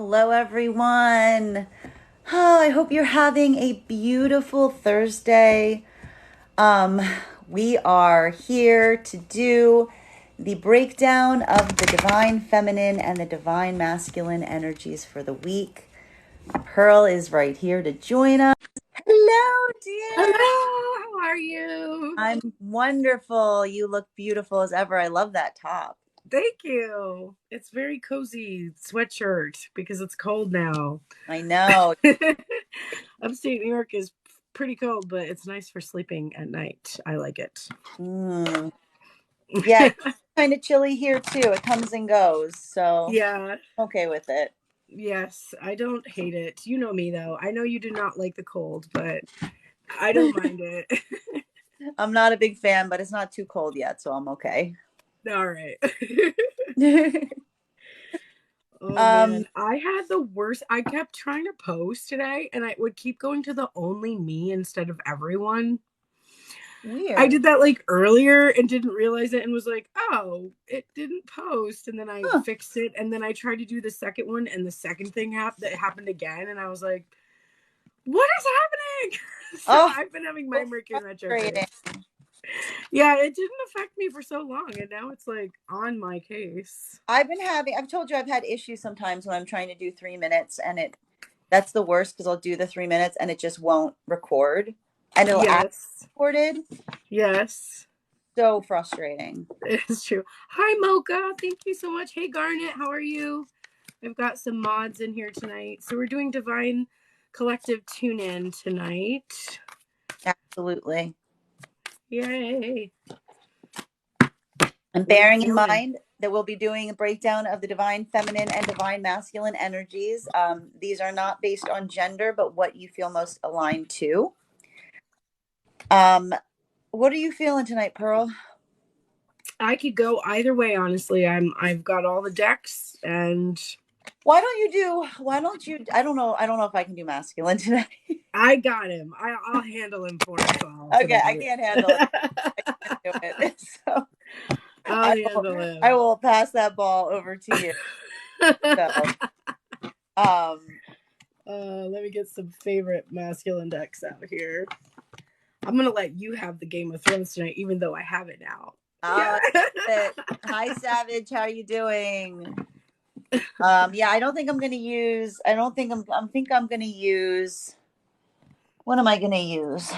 Hello, everyone. Oh, I hope you're having a beautiful Thursday. Um, we are here to do the breakdown of the divine feminine and the divine masculine energies for the week. Pearl is right here to join us. Hello, Hello, dear. how are you? I'm wonderful. You look beautiful as ever. I love that top. Thank you. It's very cozy sweatshirt because it's cold now. I know. Upstate New York is pretty cold, but it's nice for sleeping at night. I like it. Mm. Yeah, it's kind of chilly here too. It comes and goes, so Yeah, I'm okay with it. yes, I don't hate it. You know me though. I know you do not like the cold, but I don't mind it. I'm not a big fan, but it's not too cold yet, so I'm okay. All right. Oh um, man, I had the worst. I kept trying to post today and I would keep going to the only me instead of everyone. I Weird. did that like earlier and didn't realize it and was like, oh, it didn't post. And then I Huh. fixed it. And then I tried to do the second one and the second thing that happened again. And I was like, what is happening? So Oh, I've been having my so Mercury retrograde. frustrating. Yeah, it didn't affect me for so long. And now it's like on my case. I've told you I've had issues sometimes when I'm trying to do 3 minutes, and that's the worst because I'll do the 3 minutes and it just won't record, and it'll act Yes. recorded. Yes. So frustrating. It's true. Hi, Mocha. Thank you so much. Hey, Garnet. How are you? I've got some mods in here tonight. So we're doing Divine Collective Tune In tonight. Absolutely. Yay. And What are you bearing in feeling? mind that we'll be doing a breakdown of the divine feminine and divine masculine energies. These are not based on gender, but what you feel most aligned to. Um, what are you feeling tonight, Pearl? I could go either way, honestly. I've got all the decks and Why don't you, I don't know if I can do masculine tonight. I got him. I'll handle him for us all Okay, I tonight. can't handle it. I can't do it. So I'll I will, handle I him. will pass that ball over to you. So, um, Let me get some favorite masculine decks out here. I'm gonna let you have the Game of Thrones tonight, even though I have it now. Yeah. I love it. Hi, Savage. How are you doing? Yeah, I don't think I'm gonna use. I don't think I'm gonna use. What am I gonna use?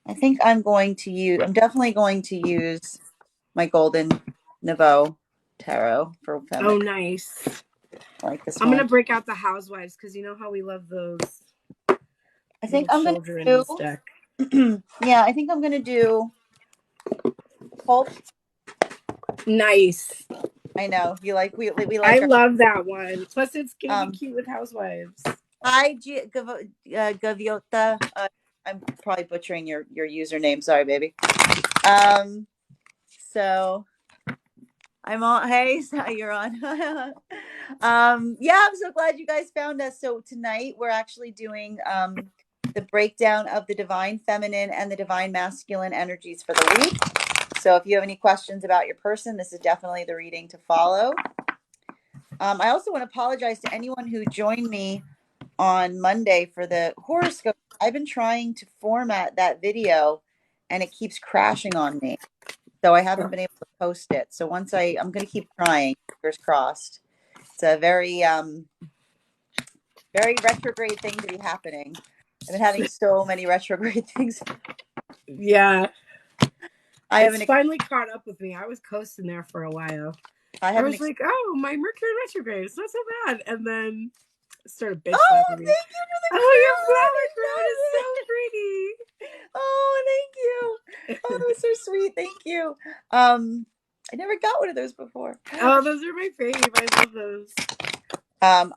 I think I'm going to use. I'm definitely going to use my Golden Nouveau tarot for Oh, feminine. nice. I like this I'm one. gonna break out the housewives because you know how we love those I think little I'm gonna children in this do. deck. Yeah, I think I'm gonna do. Pulp. Nice. I know you like. We I like our. love that one. Plus, it's gonna be Um. cute with housewives. Hi, Gaviota. I'm probably butchering your username. Sorry, baby. Um. So I'm on. Hey, so you're on. Yeah, I'm so glad you guys found us. So tonight we're actually doing the breakdown of the divine feminine and the divine masculine energies for the week. So if you have any questions about your person, this is definitely the reading to follow. I also want to apologize to anyone who joined me on Monday for the horoscope. I've been trying to format that video and it keeps crashing on me. So I haven't been able to post it. So I'm going to keep trying. Fingers crossed. It's a very retrograde thing to be happening. I've been having so many retrograde things. Yeah, I it's haven't. finally caught up with me. I was coasting there for a while. I I haven't. was like, oh, my Mercury retrograde. It's not so bad. And then it started bitch Oh, slapping me. thank you for the Oh, your crown. I flower didn't crown is know so pretty. that. Oh, thank you. Oh, that was so sweet. Thank you. I never got one of those before. Oh, those are my fave. I love those.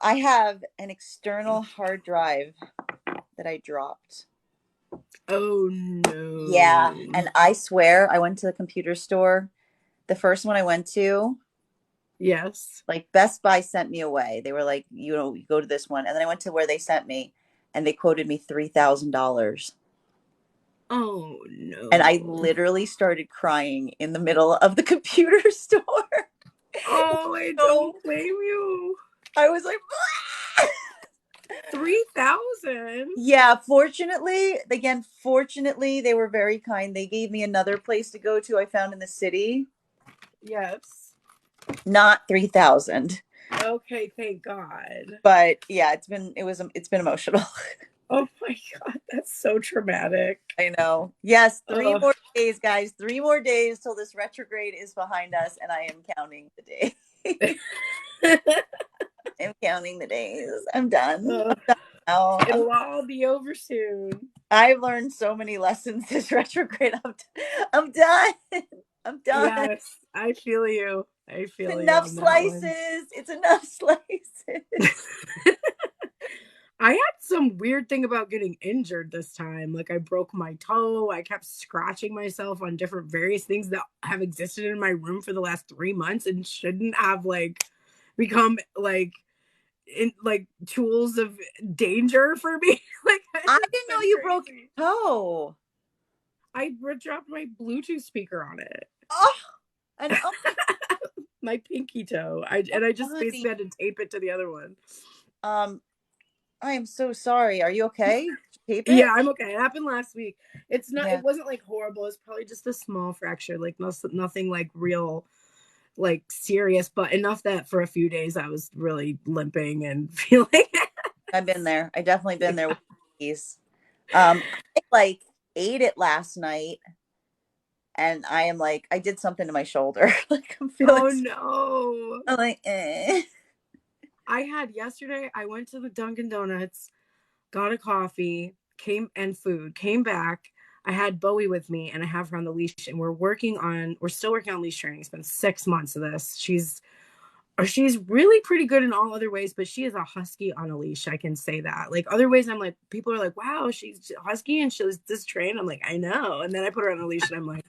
I have an external hard drive that I dropped. Oh Yeah, no. and I swear I went to the computer store. The first one I went to, Yes. like Best Buy sent me away. They were like, you go to this one. And then I went to where they sent me and they quoted me $3,000. Oh And I no. literally started crying in the middle of the computer store. Oh, I So don't blame you. I was like, 3,000. yeah, fortunately, they were very kind. They gave me another place to go to I found in the city. Yes. Not 3,000. Okay, thank God. But yeah, it's been emotional. Oh my God, that's so traumatic. I know. Yes, three Ugh. more days, guys. 3 more days till this retrograde is behind us, and I am counting the days. I'm counting the days. I'm done. Ugh. Now. It'll all be over soon. I've learned so many lessons this retrograde. I'm done. I'm done. Yes, I feel you. I It's feel you enough on that one. slices. It's enough slices. I had some weird thing about getting injured this time. Like I broke my toe. I kept scratching myself on different various things that have existed in my room for the last 3 months and shouldn't have like become like in like tools of danger for me. Like I it's didn't know been you broke crazy. your toe. I dropped my Bluetooth speaker on it. Oh, and oh, My pinky toe. oh, I just honey. basically had to tape it to the other one. Um, I am so sorry. Are you okay? Did you tape it? Yeah, I'm okay. It happened last week. It's not. Yeah. It wasn't like horrible. It's probably just a small fracture. Like nothing like real, like serious, but enough that for a few days I was really limping and feeling it. I've been there. I definitely been there Yeah. with these. I like ate it last night, and I am like, I did something to my shoulder. Like I'm feeling. Oh no. I'm like, eh. I had yesterday. I went to the Dunkin' Donuts, got a coffee, came and food, came back. I had Bowie with me and I have her on the leash and we're still working on leash training. It's been 6 months of this. She's really pretty good in all other ways, but she is a husky on a leash. I can say that. Like other ways, I'm like, people are like, wow, she's husky and she's this trained. I'm like, I know. And then I put her on a leash and I'm like,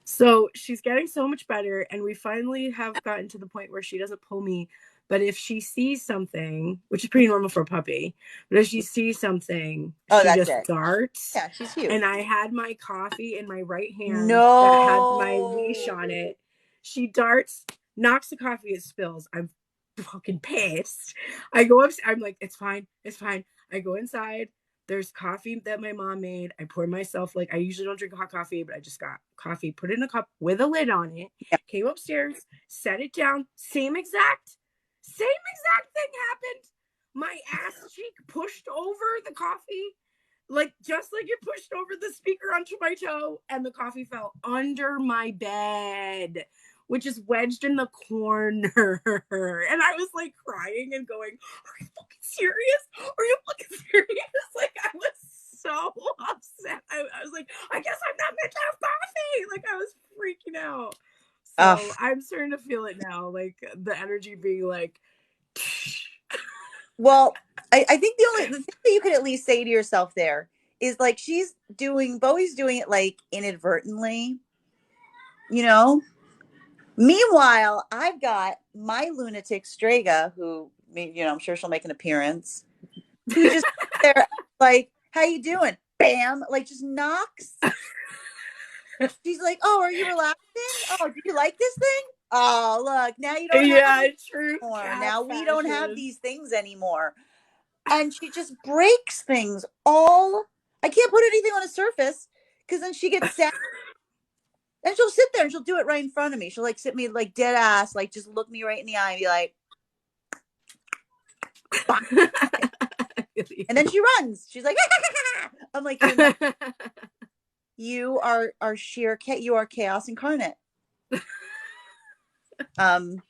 so she's getting so much better. And we finally have gotten to the point where she doesn't pull me. But if she sees something, which is pretty normal for a puppy, but if she sees something, Oh, she that's just it. darts. Yeah, she's huge. And I had my coffee in my right hand that had my leash No. on it. She darts, knocks the coffee, it spills. I'm fucking pissed. I go up, I'm like, it's fine, it's fine. I go inside. There's coffee that my mom made. I poured myself, like, I usually don't drink hot coffee, but I just got coffee, put it in a cup with a lid on it, Yeah. came upstairs, set it down. Same exact thing happened. My ass cheek pushed over the coffee, like just like it pushed over the speaker onto my toe, and the coffee fell under my bed, which is wedged in the corner. And I was like crying and going, are you fucking serious? Are you fucking serious? Like I was so upset. I was like, I guess I'm not meant to have coffee. Like I was freaking out. Oh, So I'm starting to feel it now, like the energy being like, well, I think the thing that you could at least say to yourself there is like Bowie's doing it like inadvertently, you know? Meanwhile, I've got my lunatic Strega, who, I'm sure she'll make an appearance, who just there like, how you doing? Bam, like just knocks. She's like, oh, are you relaxing? Oh, do you like this thing? Oh, look, now you don't have yeah, it true anymore. cat Now we don't have fashion. these things anymore. And she just breaks things all. I can't put anything on a surface because then she gets sad. And she'll sit there and she'll do it right in front of me. She'll like sit me like dead ass, like just look me right in the eye and be like, bah. And then she runs. She's like, I'm like, you are sheer you are chaos incarnate. Um,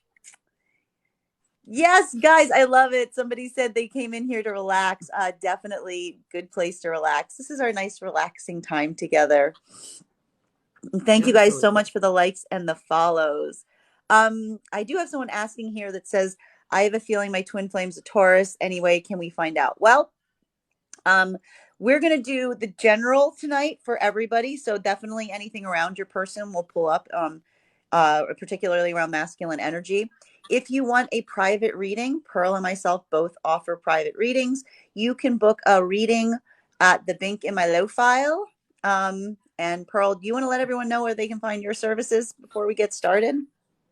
yes, guys, I love it. Somebody said they came in here to relax. Definitely good place to relax. This is our nice relaxing time together. Thank you guys so Absolutely. much for the likes and the follows. I do have someone asking here that says, I have a feeling my twin flame's a Taurus. Anyway, can we find out? Well, um, we're going to do the general tonight for everybody. So definitely anything around your person will pull up, particularly around masculine energy. If you want a private reading, Pearl and myself both offer private readings. You can book a reading at the Bink in My Low file. And Pearl, do you want to let everyone know where they can find your services before we get started?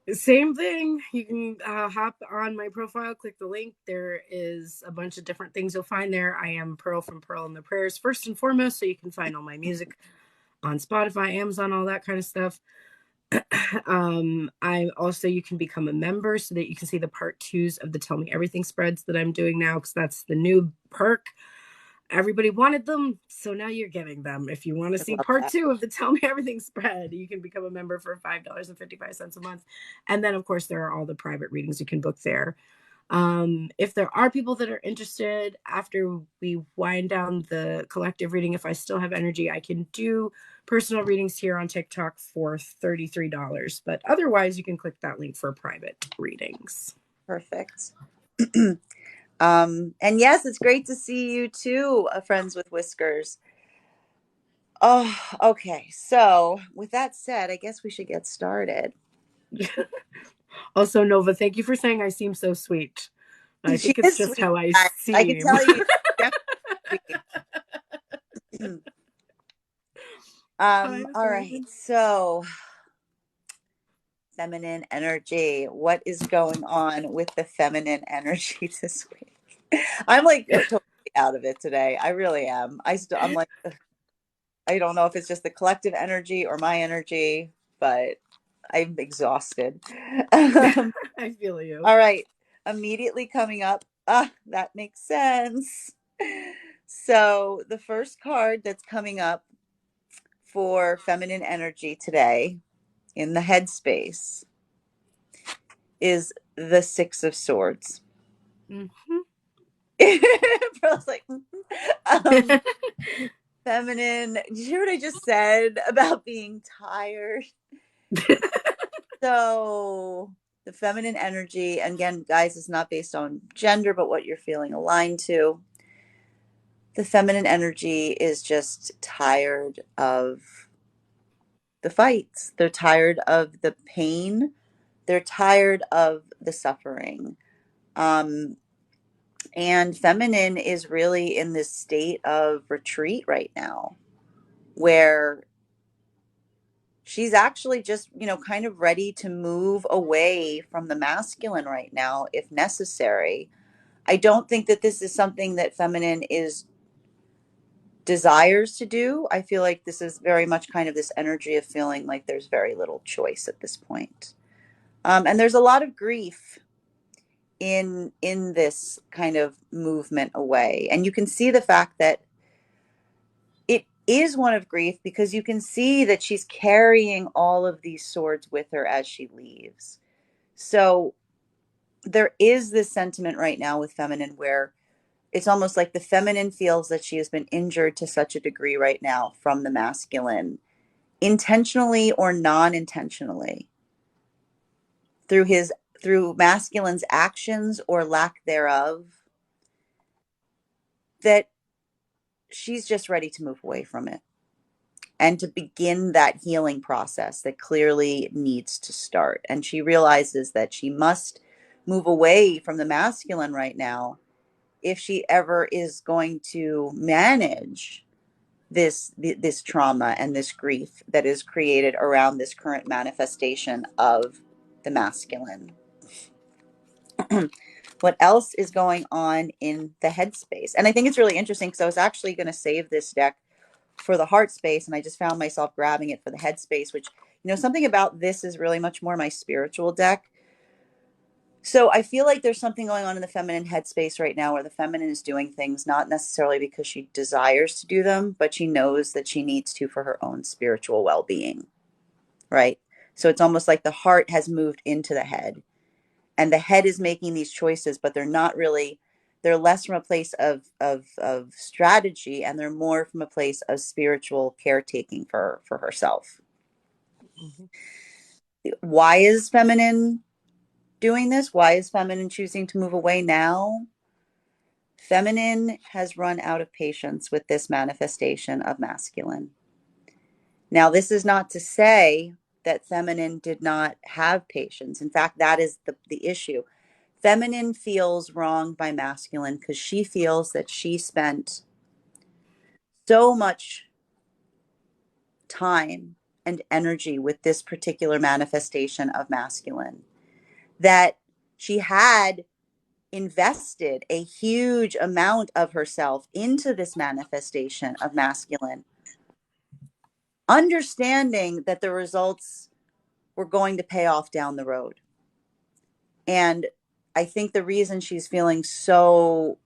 Same thing. You can hop on my profile, click the link. There is a bunch of different things you'll find there. I am Pearl from Pearl and the Prayers, first and foremost, so you can find all my music on Spotify, Amazon, all that kind of stuff. I also, you can become a member so that you can see the part twos of the Tell Me Everything spreads that I'm doing now, because that's the new perk. Everybody wanted them, so now you're getting them. If you want to I see love part that. two of the Tell Me Everything spread, you can become a member for $5.55 a month. And then, of course, there are all the private readings you can book there. If there are people that are interested after we wind down the collective reading, if I still have energy, I can do personal readings here on TikTok for $33. But otherwise, you can click that link for private readings. Perfect. And yes, it's great to see you too, Friends with Whiskers. Oh, okay. So, with that said, I guess we should get started. Also, Nova, thank you for saying I seem so sweet. I She think it's is just sweet. how I I can seem. tell you, definitely sweet. Hi, All right. So, feminine energy. What is going on with the feminine energy this week? I'm like totally out of it today. I really am. I'm like, I don't know if it's just the collective energy or my energy, but I'm exhausted. Um, I feel you. all right. Immediately coming up. Ah, that makes sense. So the first card that's coming up for feminine energy today in the headspace is the Six of Swords. Mm-hmm. Pearl's like, um, feminine. Did you hear what I just said about being tired? So, the feminine energy, and again, guys, is not based on gender, but what you're feeling aligned to. The feminine energy is just tired of the fights. They're tired of the pain. They're tired of the suffering. Um, and feminine is really in this state of retreat right now, where she's actually just, kind of ready to move away from the masculine right now if necessary. I don't think that this is something that feminine is desires to do. I feel like this is very much kind of this energy of feeling like there's very little choice at this point. And there's a lot of grief in this kind of movement away. And you can see the fact that it is one of grief because you can see that she's carrying all of these swords with her as she leaves. So there is this sentiment right now with feminine where it's almost like the feminine feels that she has been injured to such a degree right now from the masculine, intentionally or non-intentionally, through his through masculine's actions or lack thereof, that she's just ready to move away from it and to begin that healing process that clearly needs to start. And she realizes that she must move away from the masculine right now if she ever is going to manage this trauma and this grief that is created around this current manifestation of the masculine. What else is going on in the headspace? And I think it's really interesting because I was actually going to save this deck for the heart space, and I just found myself grabbing it for the headspace, which, something about this is really much more my spiritual deck. So I feel like there's something going on in the feminine headspace right now where the feminine is doing things not necessarily because she desires to do them, but she knows that she needs to for her own spiritual well-being, right? So it's almost like the heart has moved into the head, and the head is making these choices, but they're not really, they're less from a place of strategy, and they're more from a place of spiritual caretaking for herself. Mm-hmm. Why is feminine doing this? Why is feminine choosing to move away now? Feminine has run out of patience with this manifestation of masculine. Now, this is not to say that feminine did not have patience. In fact, that is the issue. Feminine feels wronged by masculine because she feels that she spent so much time and energy with this particular manifestation of masculine, that she had invested a huge amount of herself into this manifestation of masculine, understanding that the results were going to pay off down the road. And I think the reason she's feeling so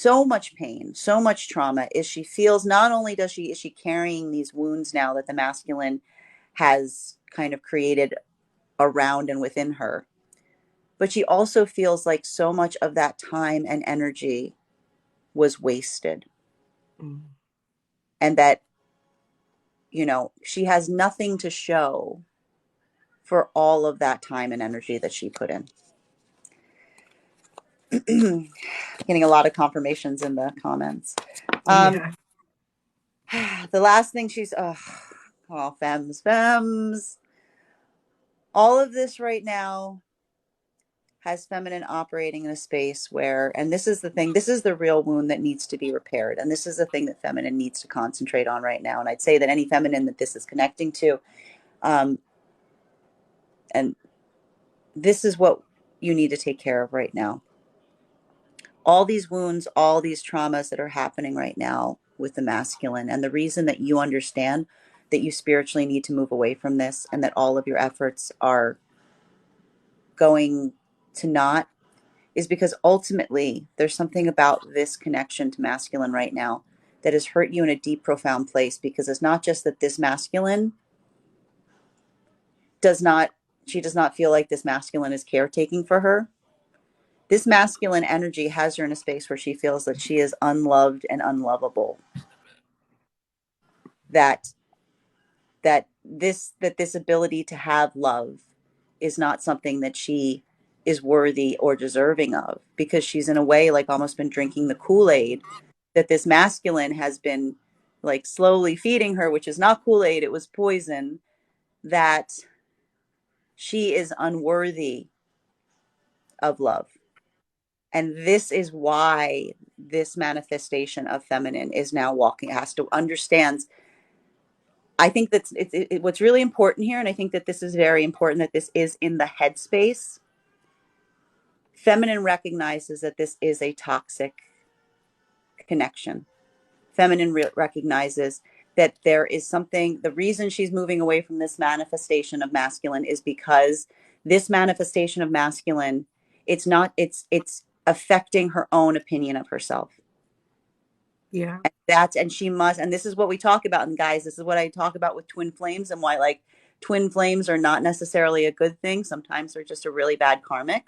much pain, so much trauma is she feels not only is she carrying these wounds now that the masculine has kind of created around and within her, but she also feels like so much of that time and energy was wasted. And that, she has nothing to show for all of that time and energy that she put in. Getting a lot of confirmations in the comments. Yeah. The last thing she's, femmes. All of this right now has feminine operating in a space where, and this is the thing, this is the real wound that needs to be repaired. And this is the thing that feminine needs to concentrate on right now. And I'd say that any feminine that this is connecting to, and this is what you need to take care of right now. All these wounds, all these traumas that are happening right now with the masculine, and the reason that you understand that you spiritually need to move away from this and that all of your efforts are going to not, is because ultimately there's something about this connection to masculine right now that has hurt you in a deep, profound place, because it's not just that this masculine she does not feel like this masculine is caretaking for her. This masculine energy has her in a space where she feels that she is unloved and unlovable. That this ability to have love is not something that she is worthy or deserving of, because she's in a way like almost been drinking the Kool-Aid that this masculine has been like slowly feeding her, which is not Kool-Aid, it was poison, that she is unworthy of love. And this is why this manifestation of feminine is now walking, has to understand. I think that's what's really important here. And I think that this is very important, that this is in the headspace. Feminine recognizes that this is a toxic connection. Feminine recognizes that there is something, the reason she's moving away from this manifestation of masculine is because this manifestation of masculine, it's affecting her own opinion of herself. Yeah. And she must, and this is what we talk about. And guys, this is what I talk about with twin flames, and why like twin flames are not necessarily a good thing. Sometimes they're just a really bad karmic.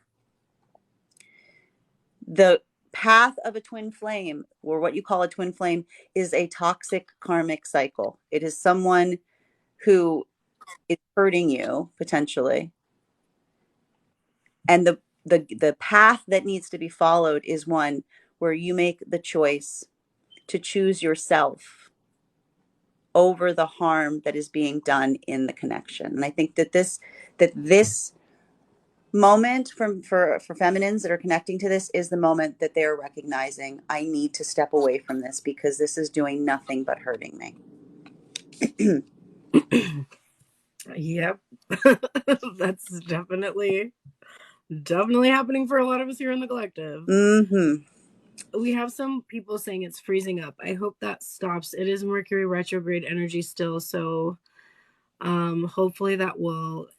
The path of a twin flame, or what you call a twin flame, is a toxic karmic cycle. It is someone who is hurting you potentially. And the path that needs to be followed is one where you make the choice to choose yourself over the harm that is being done in the connection. And I think that this moment for feminines that are connecting to this is the moment that they're recognizing, I need to step away from this because this is doing nothing but hurting me. Yep. That's definitely happening for a lot of us here in the collective. Mm-hmm. We have some people saying it's freezing up. I hope that stops. It is Mercury retrograde energy still, so hopefully that will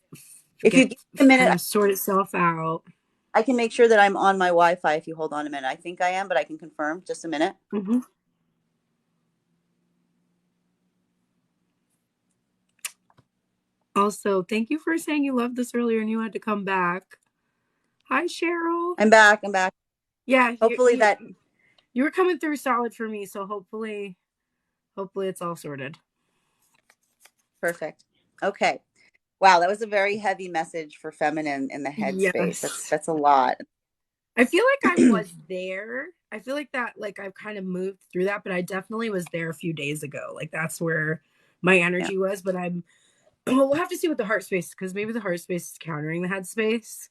If you give me a kind minute, of sort itself out. I can make sure that I'm on my Wi-Fi if you hold on a minute. I think I am, but I can confirm. Just a minute. Mm-hmm. Also, thank you for saying you loved this earlier and you had to come back. Hi, Cheryl. I'm back. Yeah, Hopefully that you were coming through solid for me, so hopefully it's all sorted. perfect. Okay. Wow, that was a very heavy message for feminine in the headspace. Yes. That's a lot. I feel like I was there. I feel like that, like I've kind of moved through that, but I definitely was there a few days ago. Like that's where my energy was. But we'll have to see with the heart space, because maybe the heart space is countering the head space.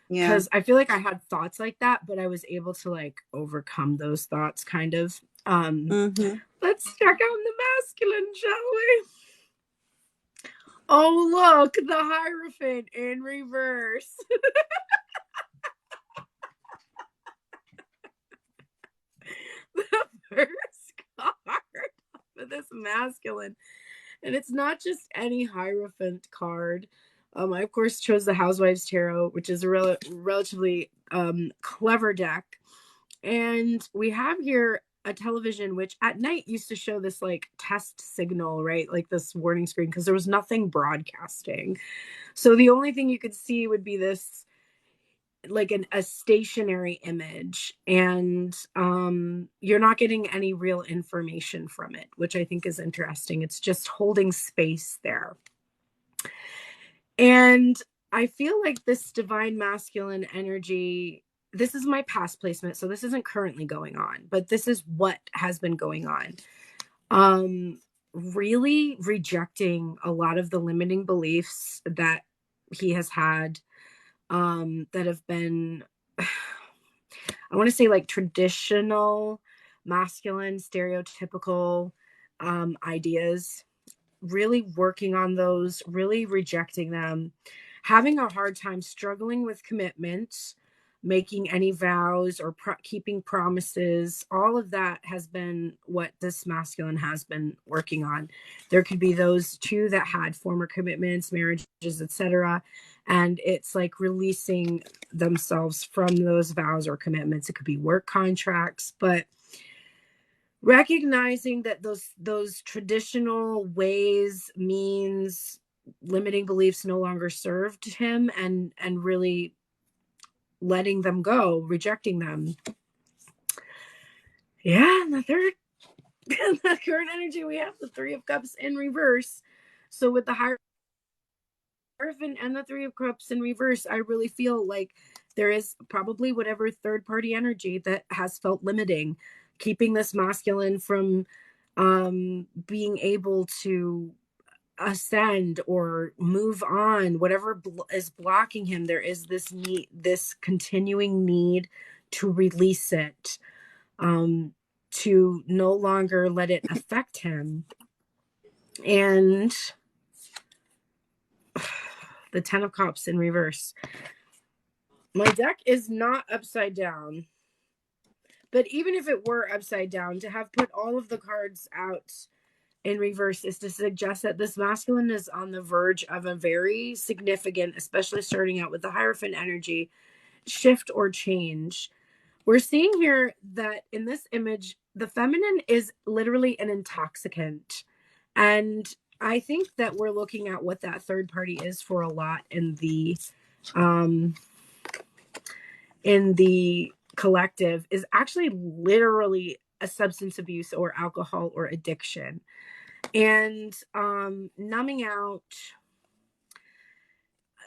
Yeah. Because I feel like I had thoughts like that, but I was able to like overcome those thoughts kind of. Mm-hmm. Let's check out the masculine, shall we? Oh, look, the Hierophant in reverse. The first card for this masculine. And it's not just any Hierophant card. I, of course, chose the Housewives Tarot, which is a relatively clever deck. And we have here a television which at night used to show this like test signal, right? Like this warning screen, because there was nothing broadcasting. So the only thing you could see would be this like a stationary image, and you're not getting any real information from it, which I think is interesting. It's just holding space there. And I feel like this divine masculine energy, this is my past placement, so this isn't currently going on, but this is what has been going on. Really rejecting a lot of the limiting beliefs that he has had, that have been, I want to say, like traditional masculine stereotypical ideas, really working on those, really rejecting them, having a hard time struggling with commitments, making any vows or keeping promises. All of that has been what this masculine has been working on. There could be those two that had former commitments, marriages, etc., and it's like releasing themselves from those vows or commitments. It could be work contracts, but recognizing that those traditional ways, means, limiting beliefs no longer served him, and really letting them go, rejecting them. Yeah, and the third, the current energy, we have the Three of Cups in reverse. So with the Hierophant and the Three of Cups in reverse, I really feel like there is probably whatever third party energy that has felt limiting, keeping this masculine from being able to ascend or move on. Whatever is blocking him, there is this need, this continuing need to release it, to no longer let it affect him. And the Ten of Cups in reverse. My deck is not upside down, but even if it were upside down, to have put all of the cards out in reverse is to suggest that this masculine is on the verge of a very significant, especially starting out with the Hierophant energy, shift or change. We're seeing here that in this image, the feminine is literally an intoxicant. And I think that we're looking at what that third party is for a lot um in the collective, is actually literally a substance abuse or alcohol or addiction. And numbing out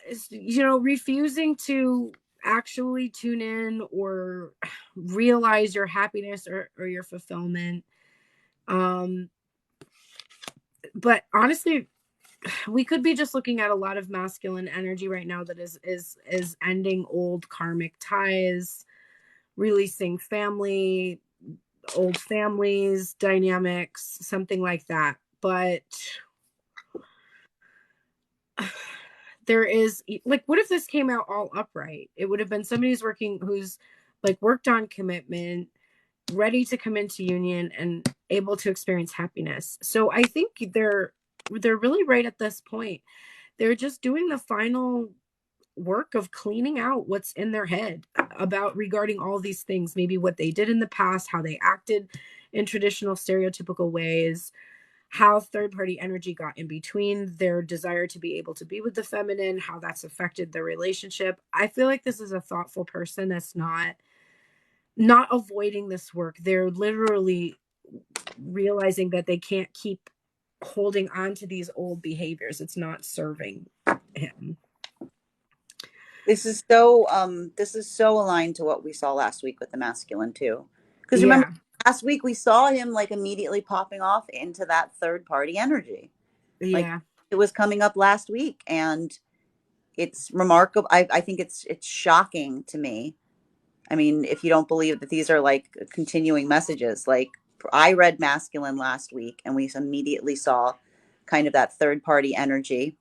is, refusing to actually tune in or realize your happiness or your fulfillment. um but honestly, we could be just looking at a lot of masculine energy right now that is ending old karmic ties, releasing old families dynamics, something like that. But there is, like, what if this came out all upright? It would have been somebody who's like worked on commitment, ready to come into union and able to experience happiness. So I think they're really right at this point. They're just doing the final work of cleaning out what's in their head about regarding all these things, maybe what they did in the past, how they acted in traditional stereotypical ways, how third party energy got in between their desire to be able to be with the feminine, how that's affected their relationship. I feel like this is a thoughtful person that's not avoiding this work. They're literally realizing that they can't keep holding on to these old behaviors. It's not serving him. This is so aligned to what we saw last week with the masculine too. Because remember, Yeah. last week we saw him like immediately popping off into that third party energy. Like Yeah. it was coming up last week, and it's remarkable. I think it's shocking to me. I mean, if you don't believe that these are like continuing messages, like I read masculine last week and we immediately saw kind of that third party energy.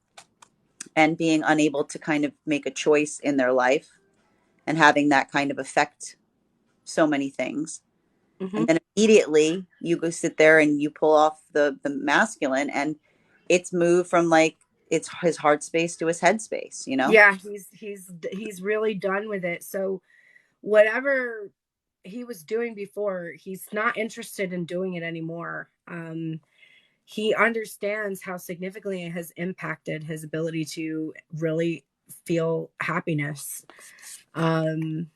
and being unable to kind of make a choice in their life and having that kind of affect so many things. Hmm. And then immediately you go sit there and you pull off the masculine, and it's moved from like it's his heart space to his head space, you know? Yeah, he's really done with it. So whatever he was doing before, he's not interested in doing it anymore. He understands how significantly it has impacted his ability to really feel happiness. Um,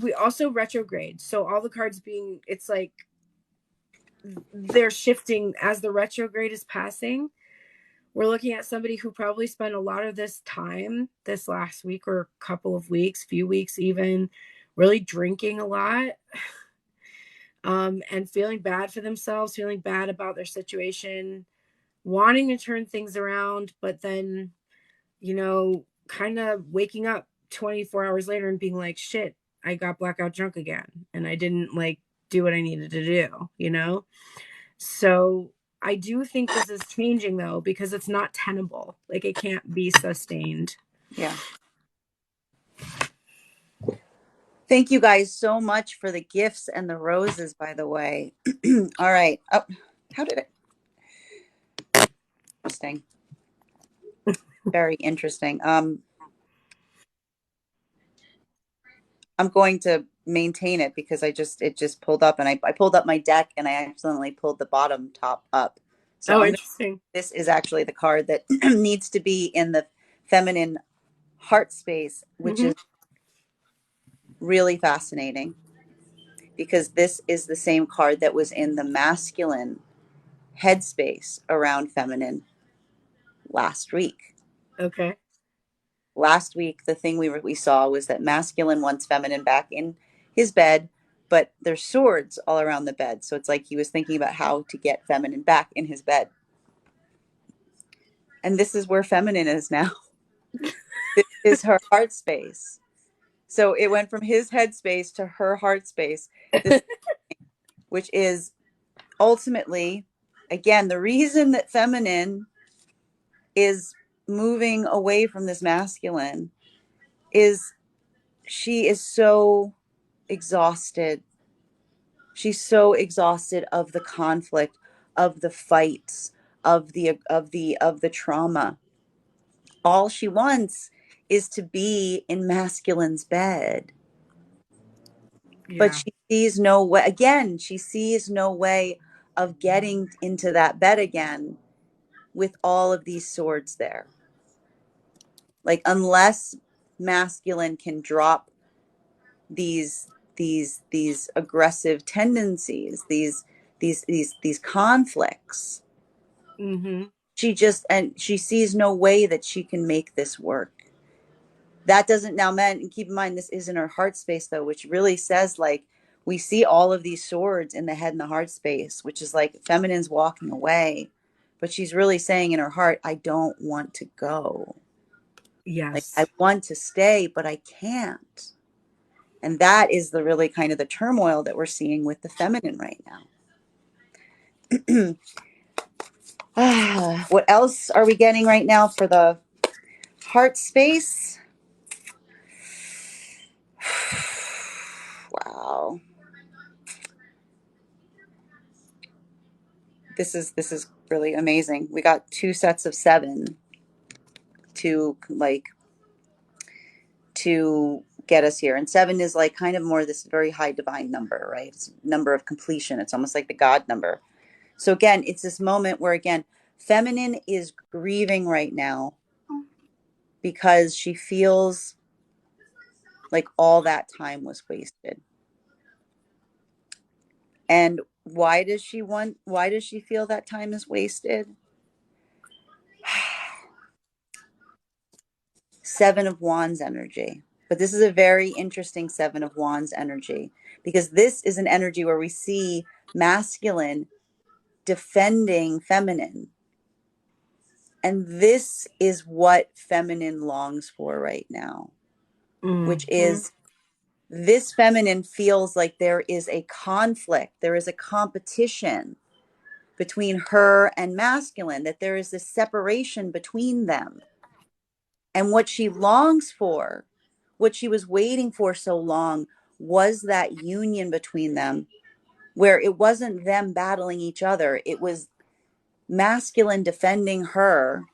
we also retrograde, so all the cards being, it's like they're shifting as the retrograde is passing. We're looking at somebody who probably spent a lot of this time this last week or couple of weeks, few weeks even, really drinking a lot, and feeling bad for themselves, feeling bad about their situation, wanting to turn things around, but then, kind of waking up 24 hours later and being like, shit, I got blackout drunk again. And I didn't like do what I needed to do. So I do think this is changing though, because it's not tenable. Like it can't be sustained. Yeah. Thank you guys so much for the gifts and the roses, by the way. All right. Oh, how did it? Interesting. Very interesting. I'm going to maintain it because it just pulled up, and I pulled up my deck and I accidentally pulled the bottom top up. So Oh, I'm gonna, interesting. this is actually the card that needs to be in the feminine heart space, which Hmm. is really fascinating because this is the same card that was in the masculine headspace around feminine last week. Okay. Last week, the thing we saw was that masculine wants feminine back in his bed, but there's swords all around the bed. So it's like he was thinking about how to get feminine back in his bed. And this is where feminine is now. This is her heart space. So it went from his head space to her heart space, this, which is ultimately, again, the reason that feminine is moving away from this masculine is she is so exhausted. She's so exhausted of the conflict, of the fights, of the trauma. All she wants is to be in masculine's bed. But Yeah. she sees no way, again, she sees no way of getting into that bed again with all of these swords there. Like unless masculine can drop these aggressive tendencies, these conflicts, Hmm. she sees no way that she can make this work. That doesn't now mean, and keep in mind this is in her heart space though, which really says like we see all of these swords in the head and the heart space, which is like feminine's walking away, but she's really saying in her heart, I don't want to go. Like I Yes. want to stay, but I can't. And that is the really kind of the turmoil that we're seeing with the feminine right now. What else are we getting right now for the heart space? Wow. This is really amazing. We got two sets of seven to like to get us here. And seven is like kind of more this very high divine number, right? It's number of completion. It's almost like the God number. So again, it's this moment where again, feminine is grieving right now because she feels like all that time was wasted. And why does she feel that time is wasted? Seven of Wands energy. But this is a very interesting Seven of Wands energy because this is an energy where we see masculine defending feminine. And this is what feminine longs for right now, which Hmm. is this feminine feels like there is a conflict, there is a competition between her and masculine, that there is this separation between them. And what she longs for, what she was waiting for so long, was that union between them, where it wasn't them battling each other. It was masculine defending her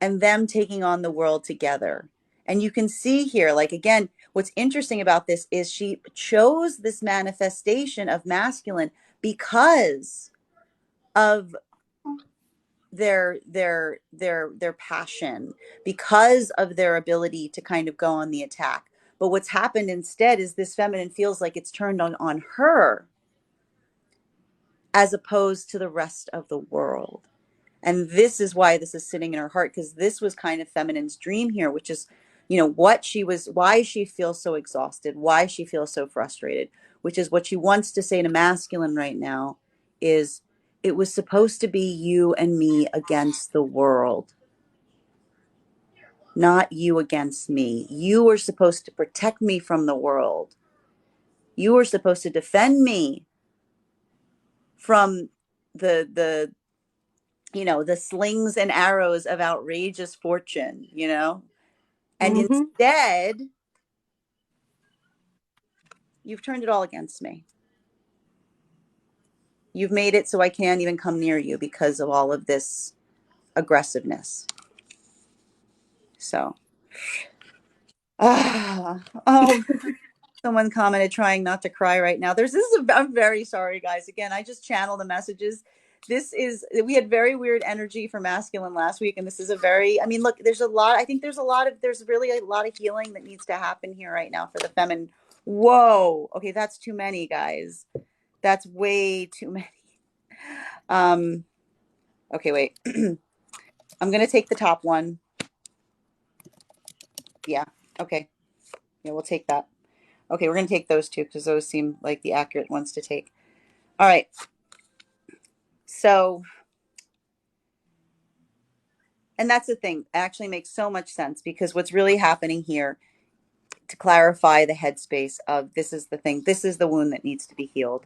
and them taking on the world together. And you can see here, like, again, what's interesting about this is she chose this manifestation of masculine because of their passion, because of their ability to kind of go on the attack. But what's happened instead is this feminine feels like it's turned on her as opposed to the rest of the world. And this is why this is sitting in her heart, because this was kind of feminine's dream here, which is, what she was, why she feels so exhausted, why she feels so frustrated, which is what she wants to say to masculine right now is, it was supposed to be you and me against the world, not you against me. You were supposed to protect me from the world. You were supposed to defend me from the the slings and arrows of outrageous fortune. And Mm-hmm. instead, you've turned it all against me. You've made it so I can't even come near you because of all of this aggressiveness. So, oh, someone commented trying not to cry right now. I'm very sorry, guys. Again, I just channel the messages. We had very weird energy for masculine last week. And this is I mean, look, I think there's really a lot of healing that needs to happen here right now for the feminine. Whoa. Okay. That's too many, guys. That's way too many. Okay, wait. I'm going to take the top one. Yeah. Okay. Yeah, we'll take that. Okay. We're going to take those two because those seem like the accurate ones to take. All right. So, and that's the thing, it actually makes so much sense because what's really happening here, to clarify the headspace of this is the thing, this is the wound that needs to be healed,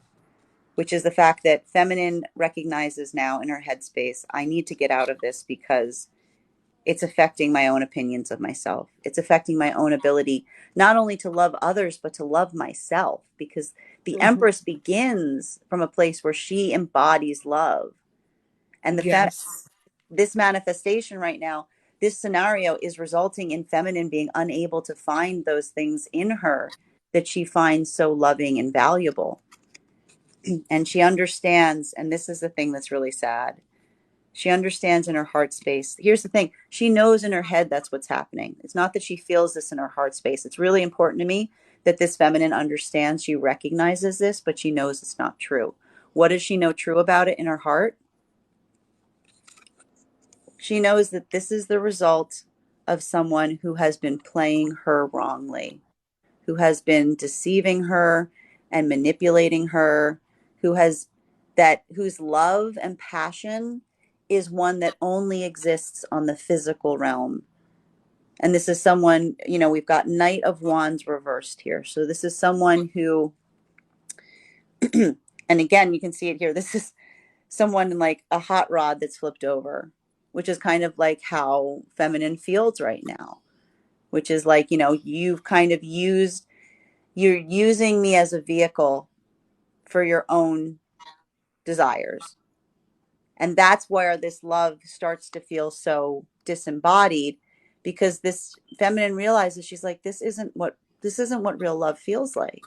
which is the fact that feminine recognizes now in her headspace, I need to get out of this because it's affecting my own opinions of myself. It's affecting my own ability, not only to love others, but to love myself, because the Mm-hmm. Empress begins from a place where she embodies love. And Yes. this manifestation right now, this scenario is resulting in feminine being unable to find those things in her that she finds so loving and valuable. And she understands, and this is the thing that's really sad. She understands in her heart space. Here's the thing. She knows in her head that's what's happening. It's not that she feels this in her heart space. It's really important to me that this feminine understands, she recognizes this, but she knows it's not true. What does she know true about it in her heart? She knows that this is the result of someone who has been playing her wrongly, who has been deceiving her and manipulating her, whose love and passion is one that only exists on the physical realm. And this is someone, we've got Knight of Wands reversed here. So this is someone who, and again, you can see it here. This is someone like a hot rod that's flipped over, which is kind of like how feminine feels right now, which is like, you've kind of you're using me as a vehicle for your own desires. And that's where this love starts to feel so disembodied, because this feminine realizes, she's like, this isn't what real love feels like.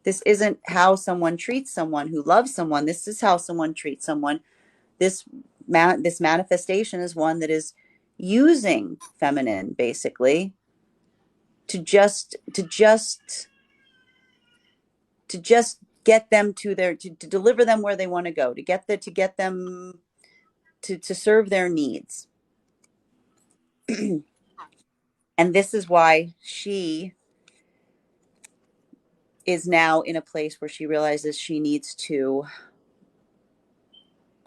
This isn't how someone treats someone who loves someone. This is how someone treats someone. This manifestation is one that is using feminine basically to just get them to deliver them where they want to go, to get them to serve their needs. And this is why she is now in a place where she realizes she needs to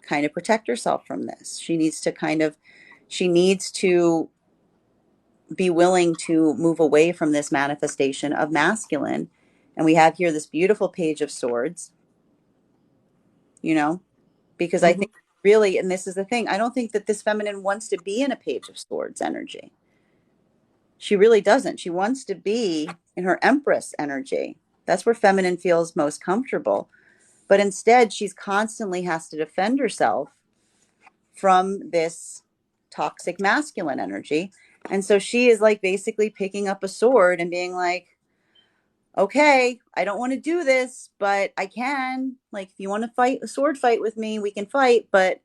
kind of protect herself from this. She needs to be willing to move away from this manifestation of masculine. And we have here this beautiful page of swords, you know, because I Mm-hmm. think really, and this is the thing, I don't think that this feminine wants to be in a Page of Swords energy. She really doesn't. She wants to be in her Empress energy. That's where feminine feels most comfortable. But instead, she's constantly has to defend herself from this toxic masculine energy. And so she is like basically picking up a sword and being like, okay, I don't want to do this, but I can. Like, if you want to fight a sword fight with me, we can fight, but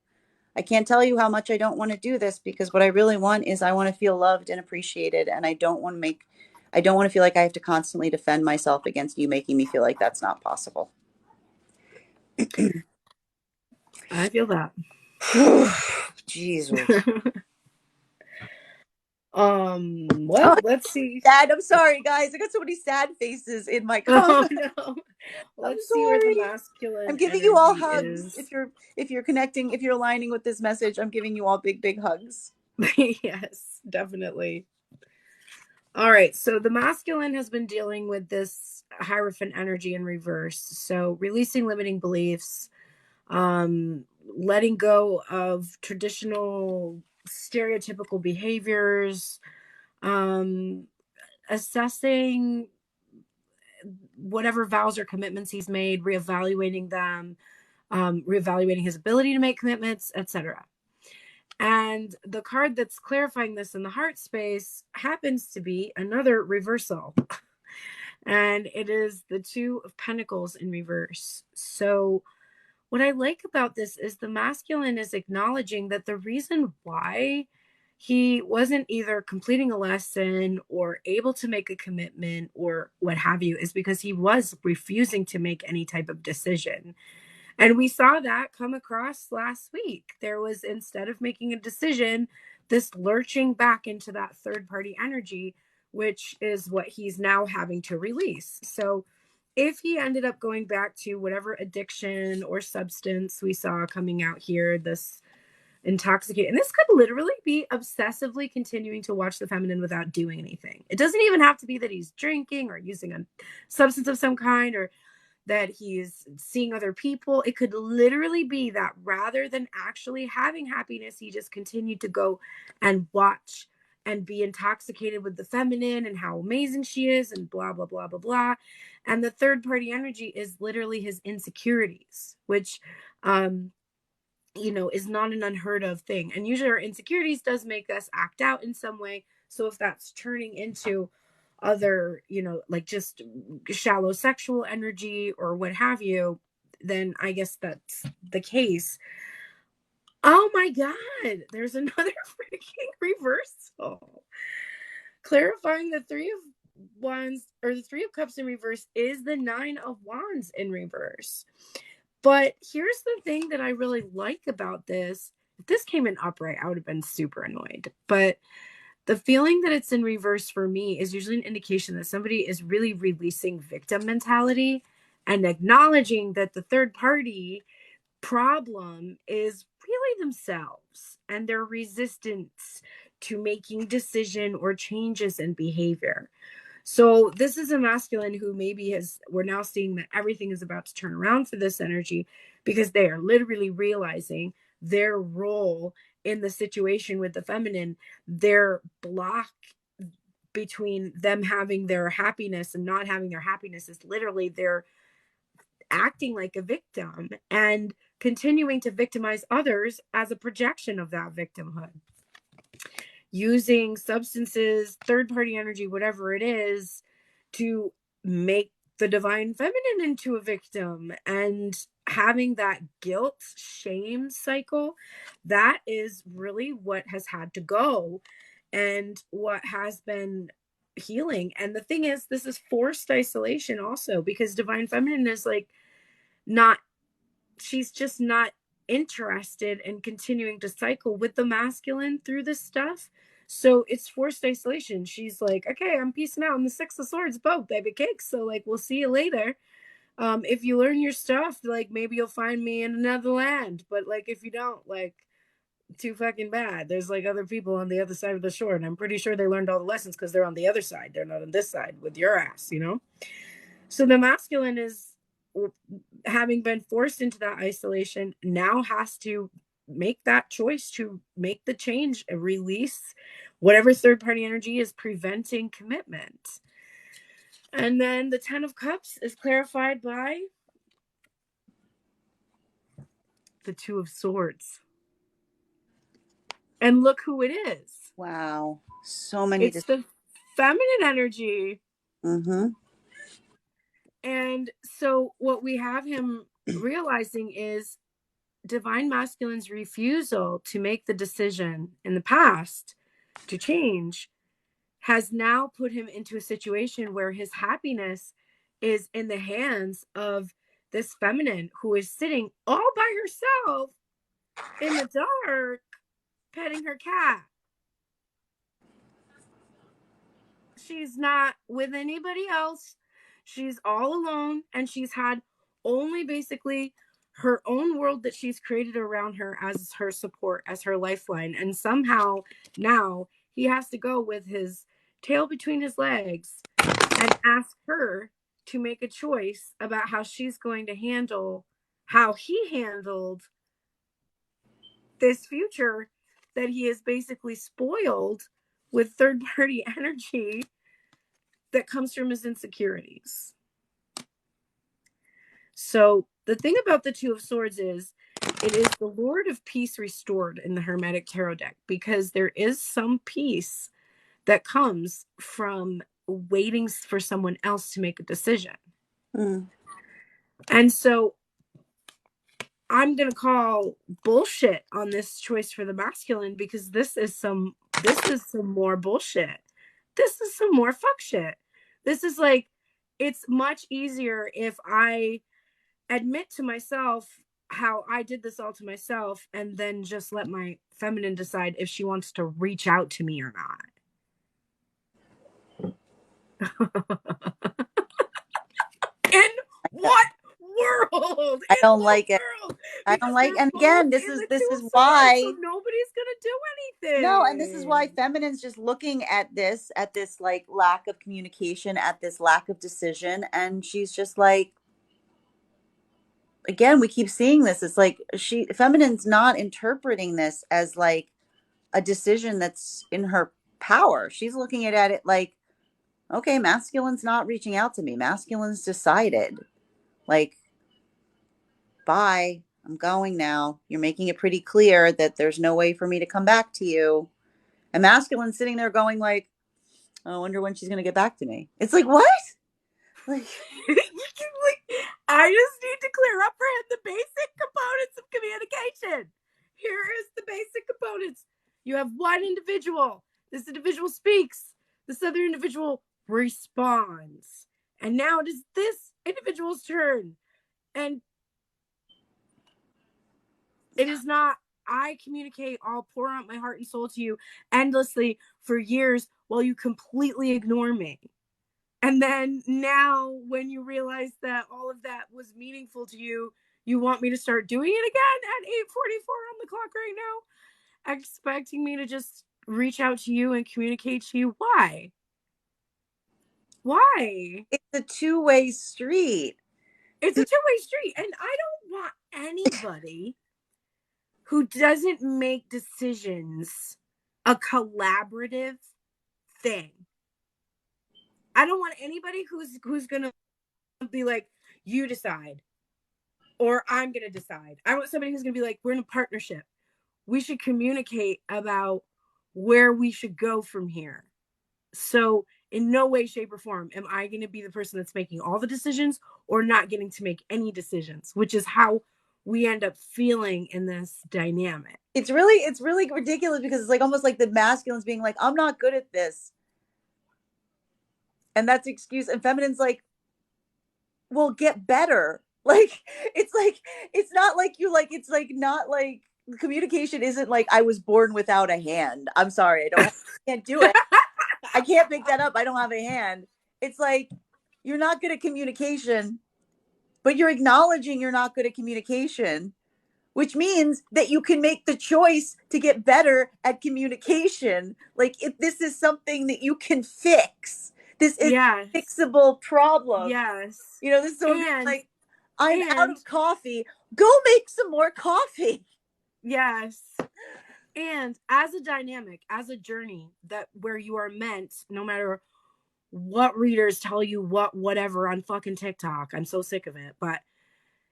I can't tell you how much I don't want to do this, because what I really want is I want to feel loved and appreciated. And I don't want to feel like I have to constantly defend myself against you making me feel like that's not possible. I feel that. Jeez. Well, Oh, let's see. sad. I'm sorry, guys. I got so many sad faces in my Oh comments. no. I'm Let's see where the sorry. I'm masculine giving you all energy hugs. is. If you're connecting, if you're aligning with this message, I'm giving you all big, big hugs. Yes, definitely. All right. So the masculine has been dealing with this Hierophant energy in reverse. So releasing limiting beliefs, letting go of traditional stereotypical behaviors, um, assessing whatever vows or commitments he's made, reevaluating them, reevaluating his ability to make commitments, etc. And the card that's clarifying this in the heart space happens to be another reversal. And it is the Two of Pentacles in reverse. So, what I like about this is the masculine is acknowledging that the reason why he wasn't either completing a lesson or able to make a commitment or what have you is because he was refusing to make any type of decision. And we saw that come across last week. There was, instead of making a decision, this lurching back into that third party energy, which is what he's now having to release. So if he ended up going back to whatever addiction or substance we saw coming out here, this intoxicated, and this could literally be obsessively continuing to watch the feminine without doing anything. It doesn't even have to be that he's drinking or using a substance of some kind or that he's seeing other people. It could literally be that rather than actually having happiness, he just continued to go and watch and be intoxicated with the feminine and how amazing she is and blah, blah, blah, blah, blah. And the third party energy is literally his insecurities, which, is not an unheard of thing. And usually our insecurities does make us act out in some way. So if that's turning into other, like just shallow sexual energy or what have you, then I guess that's the case. Oh my God, there's another freaking reversal. Clarifying the Three of Wands or the Three of Cups in reverse is the Nine of Wands in reverse. But here's the thing that I really like about this. If this came in upright, I would have been super annoyed. But the feeling that it's in reverse for me is usually an indication that somebody is really releasing victim mentality and acknowledging that the third party problem is really themselves and their resistance to making decision or changes in behavior. So this is a masculine who maybe we're now seeing that everything is about to turn around for this energy because they are literally realizing their role in the situation with the feminine, their block between them having their happiness and not having their happiness is literally they're acting like a victim and continuing to victimize others as a projection of that victimhood, using substances, third party energy, whatever it is, to make the divine feminine into a victim and having that guilt shame cycle. That is really what has had to go and what has been healing. And the thing is, this is forced isolation also because divine feminine is like not, she's just not interested in continuing to cycle with the masculine through this stuff. So it's forced isolation. She's like, okay, I'm peacing out. I'm the Six of Swords, both baby cakes. So like, we'll see you later. If you learn your stuff, like maybe you'll find me in another land. But like, if you don't, like, too fucking bad. There's like other people on the other side of the shore, and I'm pretty sure they learned all the lessons because they're on the other side. They're not on this side with your ass. So the masculine is having been forced into that isolation, now has to make that choice to make the change and release whatever third party energy is preventing commitment. And then the 10 of Cups is clarified by the Two of Swords. And look who it is. Wow. So many. It's the feminine energy. Mm-hmm. And so what we have him realizing is divine masculine's refusal to make the decision in the past to change has now put him into a situation where his happiness is in the hands of this feminine who is sitting all by herself in the dark petting her cat. She's not with anybody else. She's all alone, and she's had only basically her own world that she's created around her as her support, as her lifeline. And somehow now he has to go with his tail between his legs and ask her to make a choice about how she's going to handle how he handled this future that he is basically spoiled with third party energy that comes from his insecurities. So the thing about the Two of Swords is it is the Lord of Peace restored in the Hermetic Tarot deck, because there is some peace that comes from waiting for someone else to make a decision. Mm. And so I'm going to call bullshit on this choice for the masculine, because this is some more bullshit. This is some more fuck shit. This is like, it's much easier if I admit to myself how I did this all to myself and then just let my feminine decide if she wants to reach out to me or not. In what world? I In don't what like it. world? I don't Because like, they're and both again, in the Two of Swords, so why. nobody's gonna do No, and this is why anything. feminine's just looking at this like lack of communication, at this lack of decision, and she's just like, again, we keep seeing this. It's like feminine's not interpreting this as like a decision that's in her power. She's looking at it like, okay, masculine's not reaching out to me. Masculine's decided. Like, bye. I'm going now. You're making it pretty clear that there's no way for me to come back to you. And masculine's sitting there going like, oh, I wonder when she's gonna get back to me. It's like, what? Like, I just need to clear up for him the basic components of communication. Here is the basic components. You have one individual. This individual speaks. This other individual responds. And now it is this individual's turn. And it is not, I communicate, I'll pour out my heart and soul to you endlessly for years while you completely ignore me. And then now, when you realize that all of that was meaningful to you, you want me to start doing it again at 8:44 on the clock right now, expecting me to just reach out to you and communicate to you. Why? Why? it's a two-way street. It's a two-way street. And I don't want anybody who doesn't make decisions a collaborative thing. I don't want anybody who's gonna be like, you decide, or I'm gonna decide. I want somebody who's gonna be like, we're in a partnership. We should communicate about where we should go from here. So in no way, shape, or form am I gonna be the person that's making all the decisions or not getting to make any decisions, which is how we end up feeling in this dynamic. It's really ridiculous, because it's like almost like the masculine's being like, I'm not good at this. And that's excuse. And feminine's like, well, get better. Like, it's not like you like, it's like not like communication isn't like I was born without a hand. I'm sorry, I can't do it. I can't make that up. I don't have a hand. It's like, you're not good at communication, but you're acknowledging you're not good at communication, which means that you can make the choice to get better at communication. Like, if this is something that you can fix, this is Yes. a fixable problem. Yes. You know, this is someone being And like, I'm out And of coffee. Go make some more coffee. yes. And as a dynamic, as a journey that where you are meant, no matter what readers tell you whatever on fucking TikTok, I'm so sick of it, but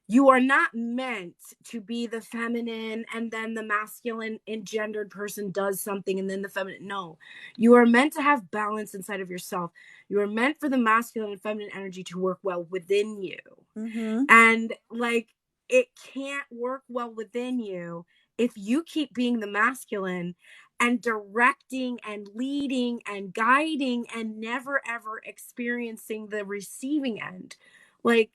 you are not meant to be the feminine and then the masculine engendered person does something and then the feminine. No, you are meant to have balance inside of yourself. You are meant for the masculine and feminine energy to work well within you. Mm-hmm. And like, it can't work well within you if you keep being the masculine and directing and leading and guiding and never ever experiencing the receiving end. Like,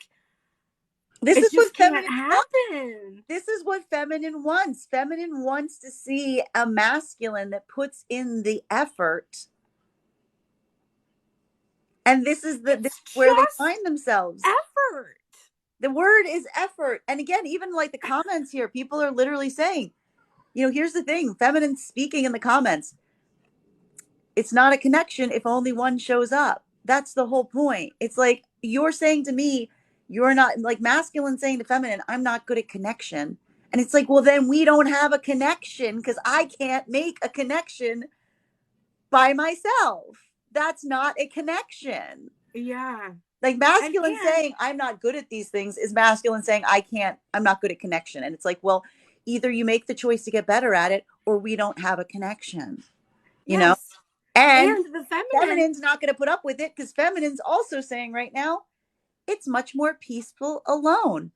This it is what just can't feminine wants. happen. This is what feminine wants. Feminine wants to see a masculine that puts in the effort. And this It's is where they just find themselves. effort. The word is effort. And again, even like the comments here, people are literally saying, here's the thing, feminine speaking in the comments. It's not a connection if only one shows up. That's the whole point. It's like you're saying to me, you're not like masculine saying to feminine, I'm not good at connection. And it's like, well, then we don't have a connection because I can't make a connection by myself. That's not a connection. Yeah. Like And masculine saying, I'm not good at these things is masculine saying, I'm not good at connection. And it's like, well, either you make the choice to get better at it or we don't have a connection, you know? yes. And And the feminine, feminine's not going to put up with it because feminine's also saying right now, it's much more peaceful alone.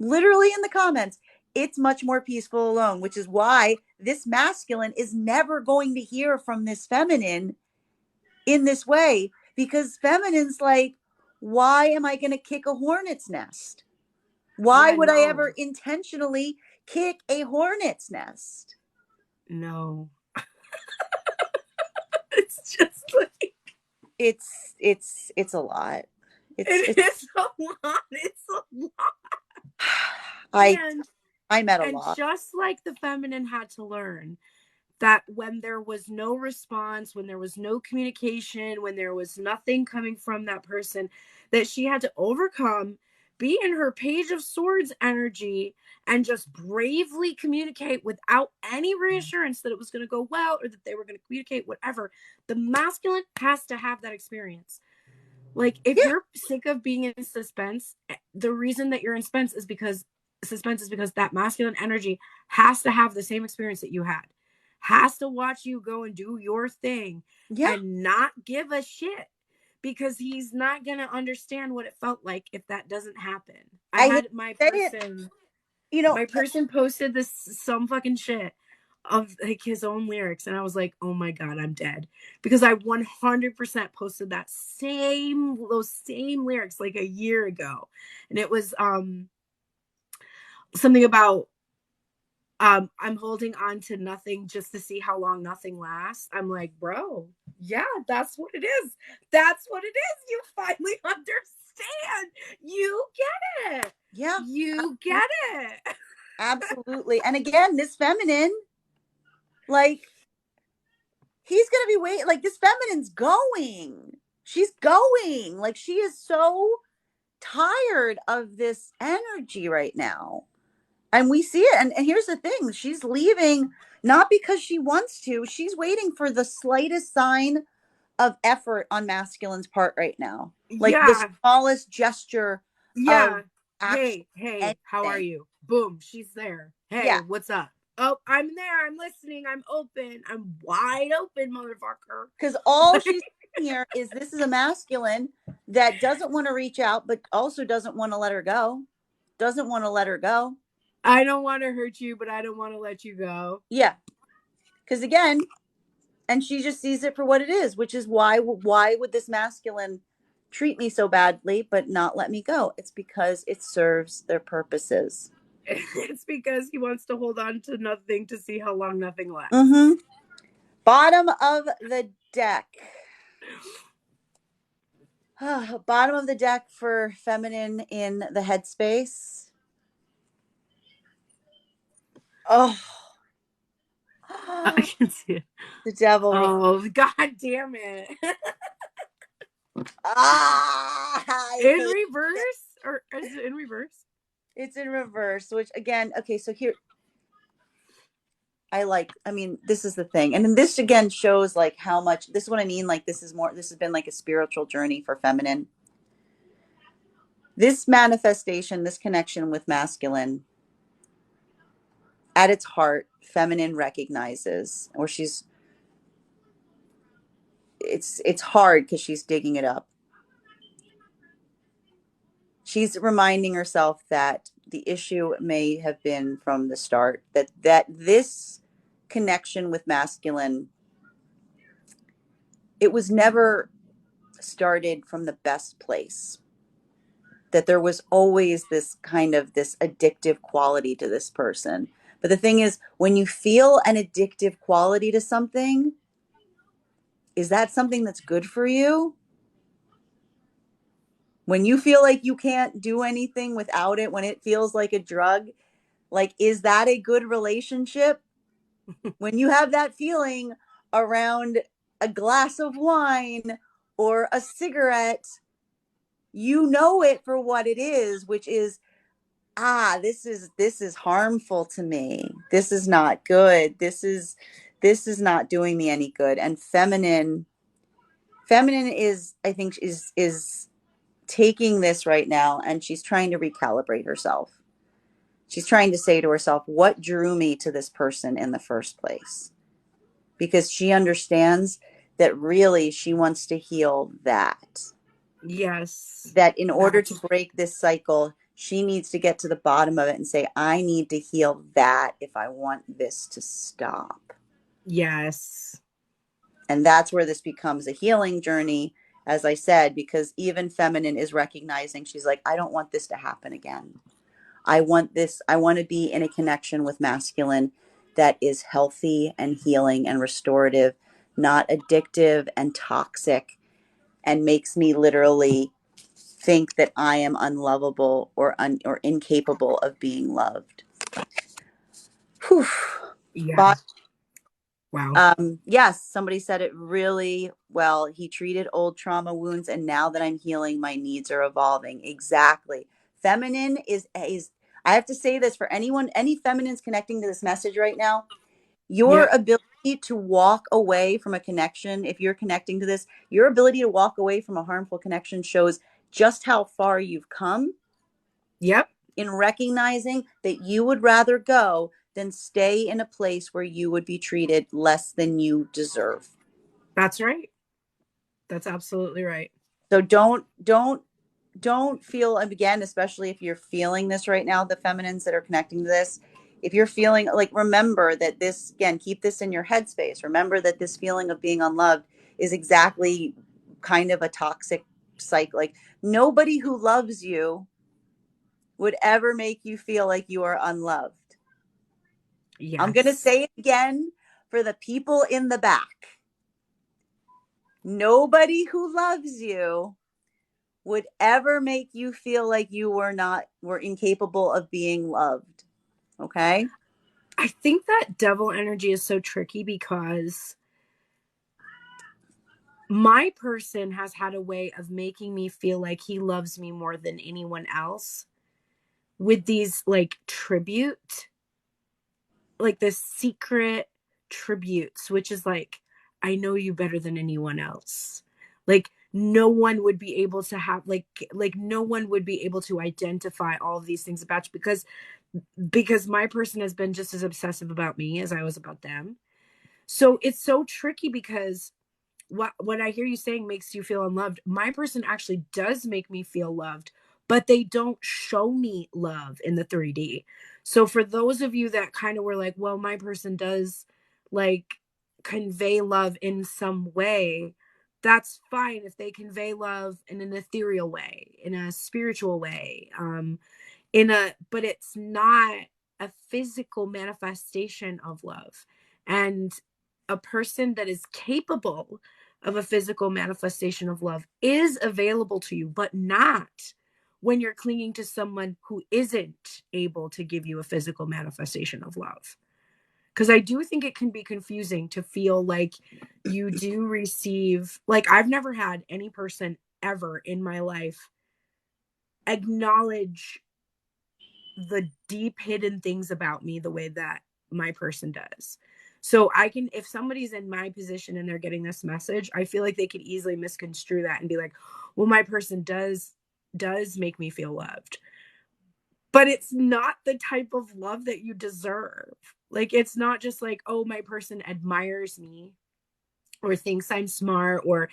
Literally in the comments, it's much more peaceful alone, which is why this masculine is never going to hear from this feminine in this way because feminine's like, why am I going to kick a hornet's nest? Why yeah, would I ever no. intentionally kick a hornet's nest? No. It's just like It's a lot. it It's is a lot. It's a lot. I And I met a and lot. just like the feminine had to learn that when there was no response, when there was no communication, when there was nothing coming from that person, that she had to overcome, be in her Page of Swords energy, and just bravely communicate without any reassurance that it was going to go well or that they were going to communicate, whatever. The masculine has to have that experience. Like, if Yeah, you're sick of being in suspense, the reason that you're in suspense is because that masculine energy has to have the same experience that you had, has to watch you go and do your thing yeah. and not give a shit because he's not going to understand what it felt like if that doesn't happen. I I hate had to say it. You know, my person posted this some fucking shit of like his own lyrics and I was like, oh my god, I'm dead, because I 100% posted those same lyrics like a year ago, and it was something about I'm holding on to nothing just to see how long nothing lasts. I'm like, bro, yeah, that's what it is. That's what it is. You finally understand. You get it. yeah, You absolutely. get it. Absolutely. And again, this feminine, like, he's gonna be waiting. Like, this feminine's going. She's going. Like, she is so tired of this energy right now. And we see it. And here's the thing, she's leaving not because she wants to, she's waiting for the slightest sign of effort on masculine's part right now. Like the Yeah. smallest gesture of Yeah. actually Hey, how are anything. you? Boom, she's there. Hey, Yeah. what's up? Oh, I'm there. I'm listening. I'm open. I'm wide open, motherfucker. Because all she's saying here is this is a masculine that doesn't want to reach out, but also doesn't want to let her go. Doesn't want to let her go. I don't want to hurt you, but I don't want to let you go. Yeah. Because again, and she just sees it for what it is, which is why would this masculine treat me so badly but not let me go? It's because it serves their purposes. It's because he wants to hold on to nothing to see how long nothing lasts. Mm-hmm. Bottom of the deck. Bottom of the deck for feminine in the headspace. Oh, I can see it. the devil. Oh, god damn it. I In hate it. reverse? Or is it in reverse? It's in reverse, which again, okay, so here I mean, this is the thing. And then this again shows like how much, this is what I mean. Like, this has been like a spiritual journey for feminine. This manifestation, this connection with masculine, at its heart, feminine recognizes, or it's hard because she's digging it up. She's reminding herself that the issue may have been from the start, that this connection with masculine, it was never started from the best place, that there was always this kind of this addictive quality to this person. But the thing is, when you feel an addictive quality to something, is that something that's good for you? When you feel like you can't do anything without it, when it feels like a drug, like, is that a good relationship? When you have that feeling around a glass of wine or a cigarette, you know it for what it is, which is, this is harmful to me. This is not good. This is not doing me any good. And feminine is, I think, is taking this right now, and she's trying to recalibrate herself. She's trying to say to herself, what drew me to this person in the first place? Because she understands that really she wants to heal that. Yes. That in order to That's break this cycle, she needs to get to the bottom of it and say, I need to heal that if I want this to stop. yes. And that's where this becomes a healing journey, as I said, because even feminine is recognizing, she's like, I don't want this to happen again. I want to be in a connection with masculine that is healthy and healing and restorative, not addictive and toxic, and makes me literally think that I am unlovable or incapable of being loved. Whew. Yeah. But Wow. yes, somebody said it really well. He treated old trauma wounds, and now that I'm healing, my needs are evolving. Exactly. Feminine is. I have to say this for anyone, any feminines connecting to this message right now. Your Yep. ability to walk away from a connection, if you're connecting to this, your ability to walk away from a harmful connection shows just how far you've come Yep. in recognizing that you would rather go than stay in a place where you would be treated less than you deserve. That's right. That's absolutely right. So don't feel, again, especially if you're feeling this right now, the feminines that are connecting to this, if you're feeling like, remember that this, again, keep this in your headspace. Remember that this feeling of being unloved is exactly kind of a toxic cycle. Like, nobody who loves you would ever make you feel like you are unloved. I'm going to Yes. say it again for the people in the back. Nobody who loves you would ever make you feel like you were incapable of being loved. Okay? I think that devil energy is so tricky because my person has had a way of making me feel like he loves me more than anyone else with these like tribute, like this secret tributes, which is like, I know you better than anyone else. Like no one would be able to have like no one would be able to identify all of these things about you because my person has been just as obsessive about me as I was about them. So it's so tricky because what I hear you saying makes you feel unloved. My person actually does make me feel loved, but they don't show me love in the 3D. So for those of you that kind of were like, well, my person does like convey love in some way, that's fine if they convey love in an ethereal way, in a spiritual way. But it's not a physical manifestation of love. And a person that is capable of a physical manifestation of love is available to you, but not when you're clinging to someone who isn't able to give you a physical manifestation of love. Because I do think it can be confusing to feel like you do receive, like, I've never had any person ever in my life acknowledge the deep hidden things about me the way that my person does. So I can, if somebody's in my position and they're getting this message, I feel like they could easily misconstrue that and be like, well, my person does make me feel loved. But it's not the type of love that you deserve. Like, it's not just like, oh, my person admires me or thinks I'm smart or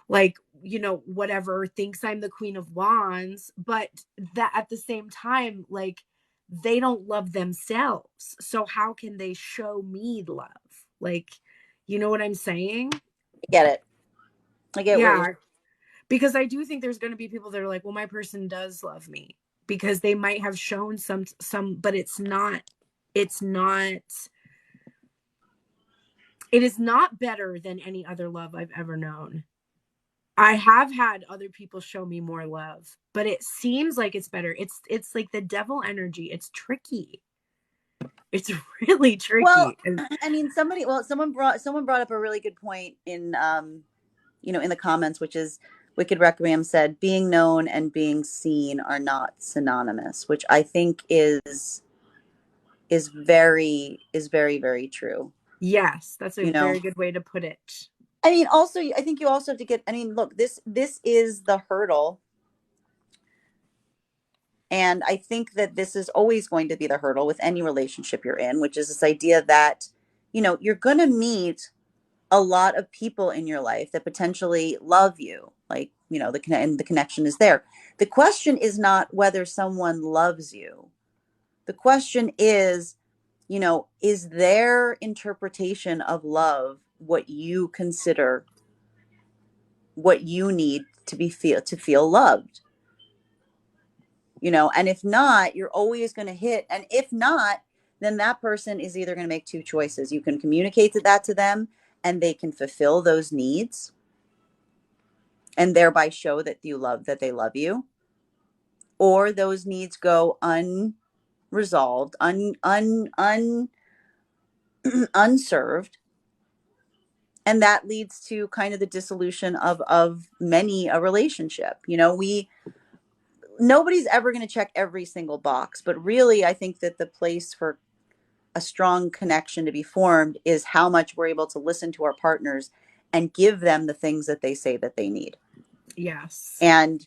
like, whatever, thinks I'm the queen of wands, but that at the same time, like, they don't love themselves. So how can they show me love? Like, you know what I'm saying? I get it. I get what you're. Yeah, because I do think there's going to be people that are like, well, my person does love me because they might have shown some, but it's not it is not better than any other love I've ever known. I have had other people show me more love, but it seems like it's better. It's like the devil energy. It's tricky. It's really Well, tricky. And I mean, someone brought up a really good point in in the comments, which is Wicked Requiem said, being known and being seen are not synonymous, which I think is very, very true. yes, that's a You know, very good way to put it. I mean, also, I think you also have to get. I mean, look, this is the hurdle, and I think that this is always going to be the hurdle with any relationship you're in, which is this idea that you're going to meet a lot of people in your life that potentially love you, like and the connection is there. The question is not whether someone loves you. The question is their interpretation of love what you consider, what you need to feel loved? And if not, you're always going to hit. And if not, then that person is either going to make two choices. You can communicate that to them and they can fulfill those needs and thereby show that they love you, or those needs go unresolved, unserved, and that leads to kind of the dissolution of many a relationship. We Nobody's ever going to check every single box, but really I think that the place for a strong connection to be formed is how much we're able to listen to our partners and give them the things that they say that they need. Yes. And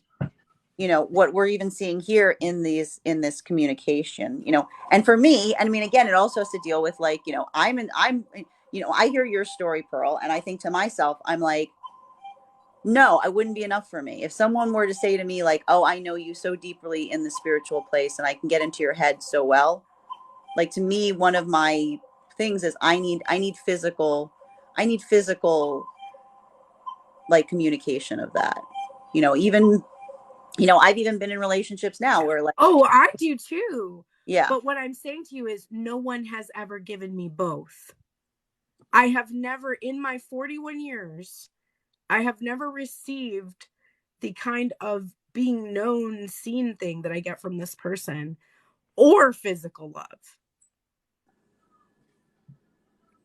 what we're even seeing here in this communication, and for me, I mean, again, it also has to deal with, like, I hear your story, Pearl, and I think to myself, I'm like, no, I wouldn't be enough for me if someone were to say to me, like, oh, I know you so deeply in the spiritual place and I can get into your head so well. Like, to me, one of my things is I need physical like communication of that. Even I've even been in relationships now where, like, Oh, I do too. yeah. But what I'm saying to you is no one has ever given me both. I have never, in my 41 years, I have never received the kind of being known, seen thing that I get from this person or physical love.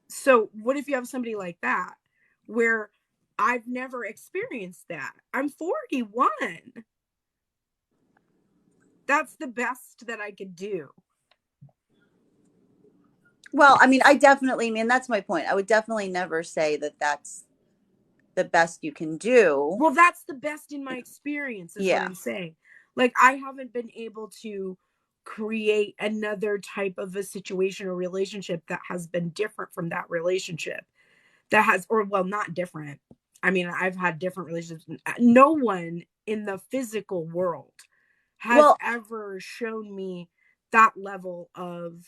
So, what if you have somebody like that where I've never experienced that? I'm 41. That's the best that I could do. Well, I mean, that's my point. I would definitely never say that that's the best you can do. Well, that's the best in my experience, is what Yeah. I'm saying. Like, I haven't been able to create another type of a situation or relationship that has been different from that relationship. That has, or well, not different. I mean, I've had different relationships. No one in the physical world has Well, ever shown me that level of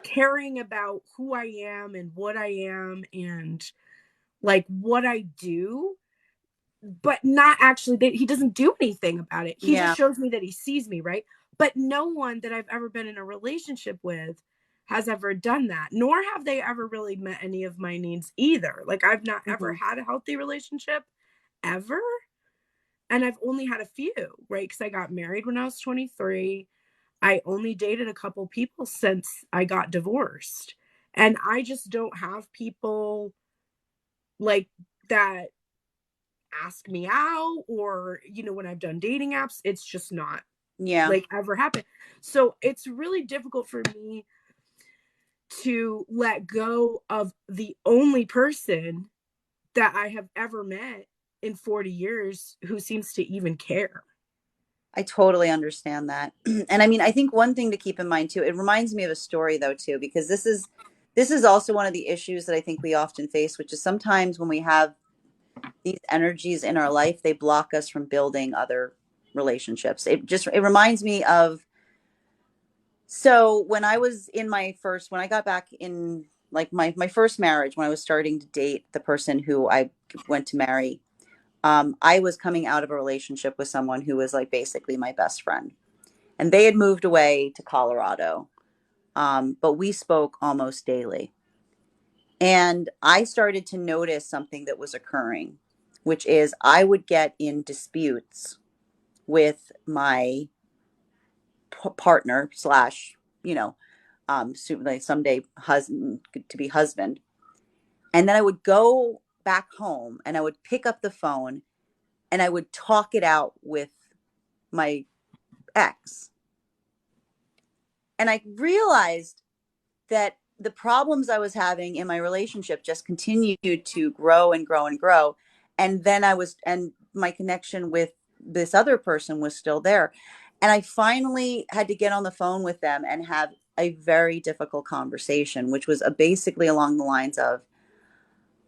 caring about who I am and what I am and like what I do, but not actually that he doesn't do anything about it. He just yeah. shows me that he sees me, right? But no one that I've ever been in a relationship with has ever done that, nor have they ever really met any of my needs either. Like, I've not ever Hmm. had a healthy relationship ever. And I've only had a few, right? Because I got married when I was 23. I only dated a couple people since I got divorced. And I just don't have people like that ask me out, or when I've done dating apps, it's just not. Yeah. like ever happen. So it's really difficult for me to let go of the only person that I have ever met in 40 years who seems to even care. I totally understand that. And I mean, I think one thing to keep in mind too, it reminds me of a story though too, because this is also one of the issues that I think we often face, which is sometimes when we have these energies in our life, they block us from building other relationships. It reminds me of, so when I was in when I got back in like my first marriage, when I was starting to date the person who I went to marry, I was coming out of a relationship with someone who was like basically my best friend, and they had moved away to Colorado. But we spoke almost daily. And I started to notice something that was occurring, which is I would get in disputes with my partner slash, like someday husband to be husband. And then I would go back home and I would pick up the phone and I would talk it out with my ex. And I realized that the problems I was having in my relationship just continued to grow and grow and grow. And my connection with this other person was still there. And I finally had to get on the phone with them and have a very difficult conversation, which was basically along the lines of,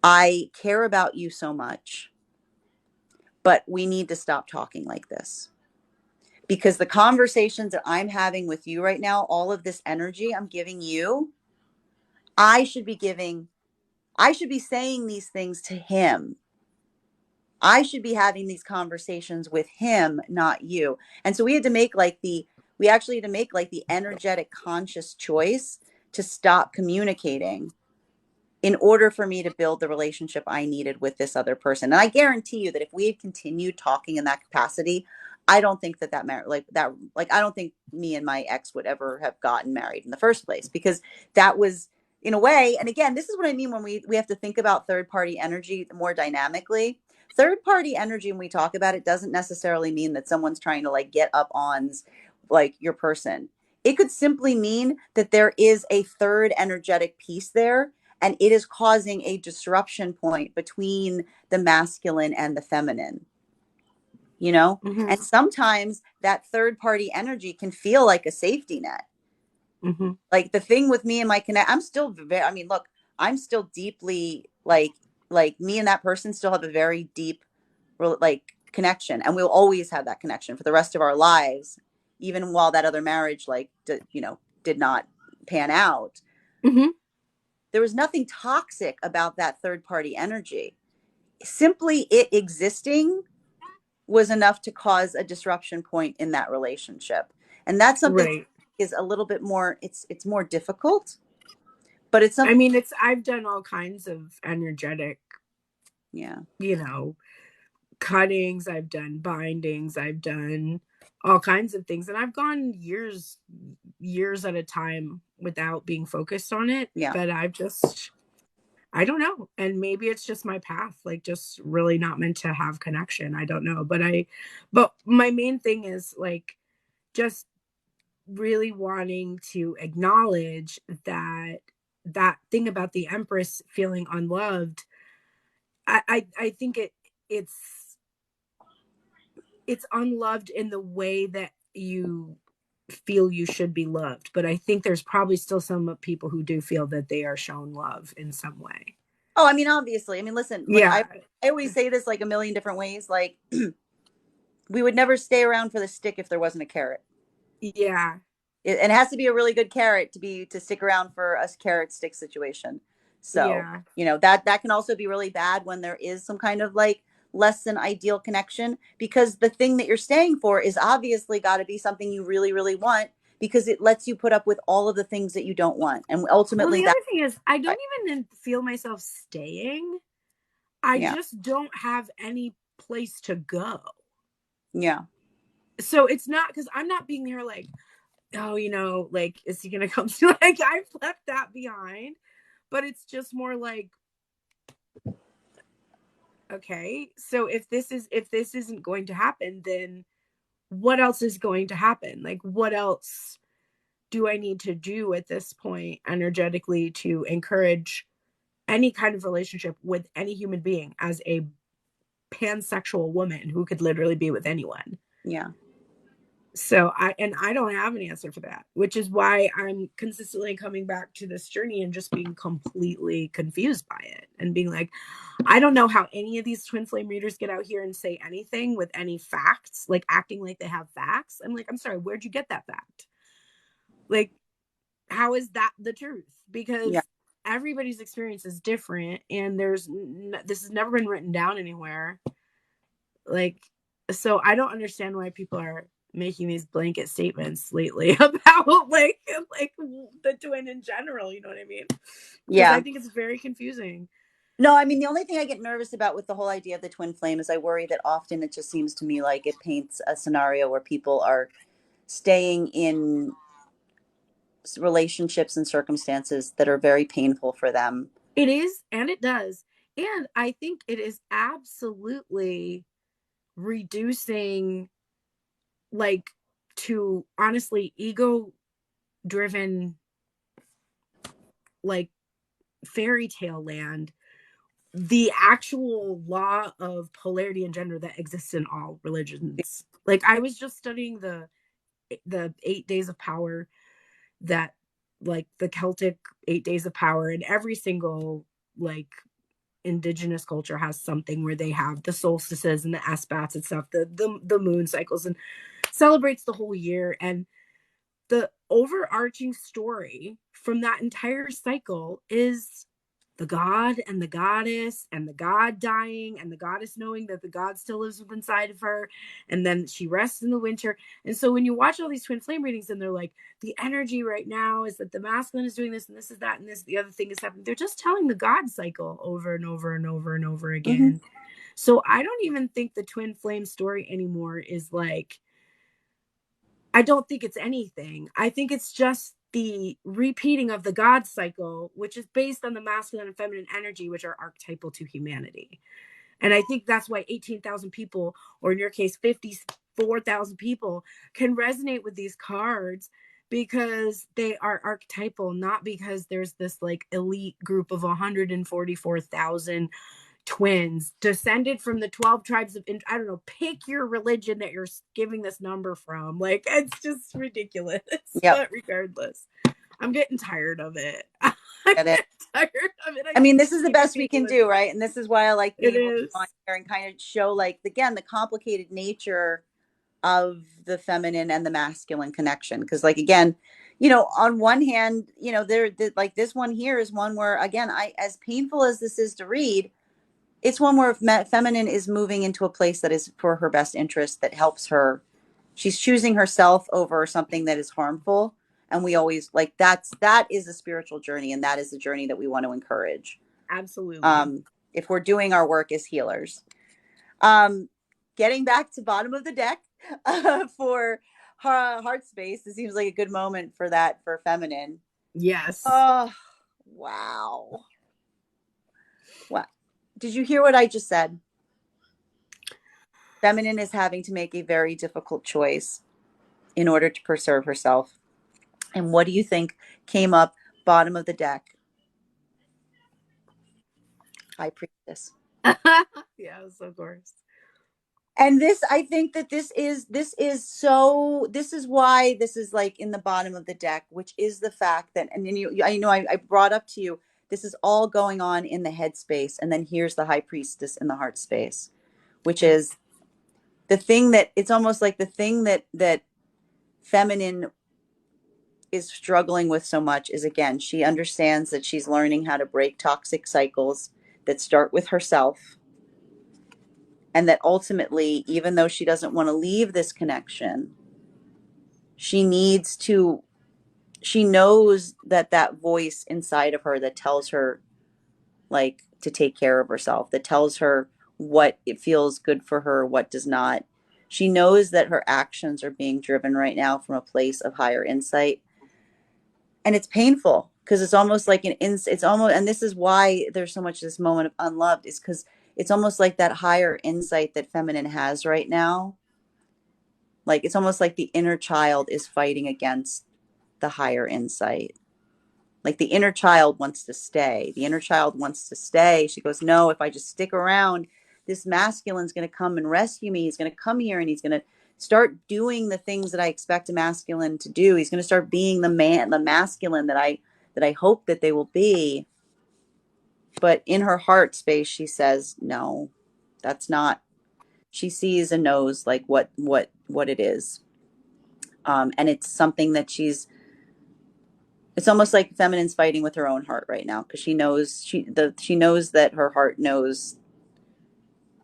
I care about you so much, but we need to stop talking like this. Because the conversations that I'm having with you right now, all of this energy I'm giving you, I should be giving I should be saying these things to him. I should be having these conversations with him, not you. And so we actually had to make like the energetic conscious choice to stop communicating in order for me to build the relationship I needed with this other person. And I guarantee you that if we had continued talking in that capacity, I don't think that I don't think me and my ex would ever have gotten married in the first place, because that was in a way. And again, this is what I mean when we have to think about third party energy more dynamically. Third party energy, when we talk about it, doesn't necessarily mean that someone's trying to like get up on like your person. It could simply mean that there is a third energetic piece there, and it is causing a disruption point between the masculine and the feminine, you know? Mm-hmm. And sometimes that third party energy can feel like a safety net. Mm-hmm. Like the thing with me and my connect, I'm still very, I mean, look, I'm still deeply like me and that person still have a very deep like connection, and we'll always have that connection for the rest of our lives, even while that other marriage did not pan out. Mm-hmm. There was nothing toxic about that third party energy. Simply it existing was enough to cause a disruption point in that relationship. And that's something that Right. is a little bit more, it's more difficult, but it's I something. mean, I've done all kinds of energetic, Yeah. you know, cuttings, I've done bindings, I've done all kinds of things. And I've gone years at a time without being focused on it. Yeah. But I don't know. And maybe it's just my path, like just really not meant to have connection. I don't know. But my main thing is like just really wanting to acknowledge that thing about the Empress feeling unloved. I think it's unloved in the way that you feel you should be loved, but I think there's probably still some people who do feel that they are shown love in some way. Oh, I mean, obviously. I mean, listen, like Yeah. I always say this like a million different ways. Like we would never stay around for the stick if there wasn't a carrot. Yeah. And it has to be a really good carrot to stick around for a carrot stick situation. So, Yeah. that can also be really bad when there is some kind of like less than ideal connection, because the thing that you're staying for is obviously got to be something you really, really want, because it lets you put up with all of the things that you don't want. And Well, ultimately the that, other thing is, I don't even feel myself staying. I yeah, just don't have any place to go. yeah. So it's not because I'm not being there like, oh, like, is he going to come to like, I've left that behind. But it's just more like, okay, so if this isn't going to happen, then what else is going to happen? Like, what else do I need to do at this point energetically to encourage any kind of relationship with any human being as a pansexual woman who could literally be with anyone? Yeah. So I don't have an answer for that, which is why I'm consistently coming back to this journey and just being completely confused by it and being like, I don't know how any of these twin flame readers get out here and say anything with any facts, like acting like they have facts. I'm like, I'm sorry, where'd you get that fact? Like, how is that the truth? Yeah. Because everybody's experience is different, and this has never been written down anywhere. Like, so I don't understand why people are making these blanket statements lately about like the twin in general. You know what I mean? Because I Yeah. think it's very confusing. No, I mean, the only thing I get nervous about with the whole idea of the twin flame is I worry that often it just seems to me like it paints a scenario where people are staying in relationships and circumstances that are very painful for them. It is, and it does. And I think it is absolutely reducing, like, to honestly ego driven, like, fairy tale land, the actual law of polarity and gender that exists in all religions. Like, I was just studying the 8 days of power, that, like, the Celtic 8 days of power, and every single, like, indigenous culture has something where they have the solstices and the aspats and stuff, the moon cycles, and celebrates the whole year. And the overarching story from that entire cycle is the god and the goddess, and the god dying, and the goddess knowing that the god still lives inside of her, and then she rests in the winter. And so when you watch all these twin flame readings and they're like, the energy right now is that the masculine is doing this, and this is that, and this the other thing is happening, they're just telling the god cycle over and over and over and over Mm-hmm. again. So I don't even think the twin flame story anymore is like, I don't think it's anything. I think it's just the repeating of the God cycle, which is based on the masculine and feminine energy, which are archetypal to humanity. And I think that's why 18,000 people, or in your case, 54,000 people, can resonate with these cards, because they are archetypal, not because there's this like elite group of 144,000 twins descended from the 12 tribes of, I don't know, pick your religion that you're giving this number from. Like, it's just ridiculous. Yep. But regardless, I'm getting tired of it. I'm Get it. getting tired of it. I I mean, think this it's is the best we can ridiculous. do, right? And this is why I like being It able to go on is. here and kind of show, like, again, the complicated nature of the feminine and the masculine connection. Because, like, again, on one hand, like this one here is one where, again, as painful as this is to read, it's one where feminine is moving into a place that is for her best interest, that helps her. She's choosing herself over something that is harmful. And we always like that is a spiritual journey, and that is the journey that we want to encourage. Absolutely. Um, if we're doing our work as healers. Um, Getting back to bottom of the deck for heart space, it seems like a good moment for that for feminine. Yes. Oh, wow. What? Did you hear what I just said? Feminine is having to make a very difficult choice in order to preserve herself. And what do you think came up bottom of the deck? High priestess. Yes, of course. And this, I think that this is why this is like in the bottom of the deck, which is the fact that, and then I know I brought up to you, this is all going on in the head space. And then here's the high priestess in the heart space, which Yep. is the thing that it's almost like the thing that feminine is struggling with so much is, again, she understands that she's learning how to break toxic cycles that start with herself, and that ultimately, even though she doesn't want to leave this connection, she needs to, she knows that that voice inside of her that tells her, like, to take care of herself, that tells her what it feels good for her, what does not. She knows that her actions are being driven right now from a place of higher insight, and it's painful because it's almost like it's almost, and this is why there's so much this moment of unloved, is because it's almost like that higher insight that feminine has right now, Like it's almost like the inner child is fighting against the higher insight. Like the inner child wants to stay. The inner child wants to stay. She goes, no, if I just stick around, this masculine's going to come and rescue me. He's going to come here and he's going to start doing the things that I expect a masculine to do. He's going to start being the man, the masculine that I hope that they will be. But in her heart space, she says, no, that's not. She sees and knows like what it is. And it's something that it's almost like feminine's fighting with her own heart right now because she knows that her heart knows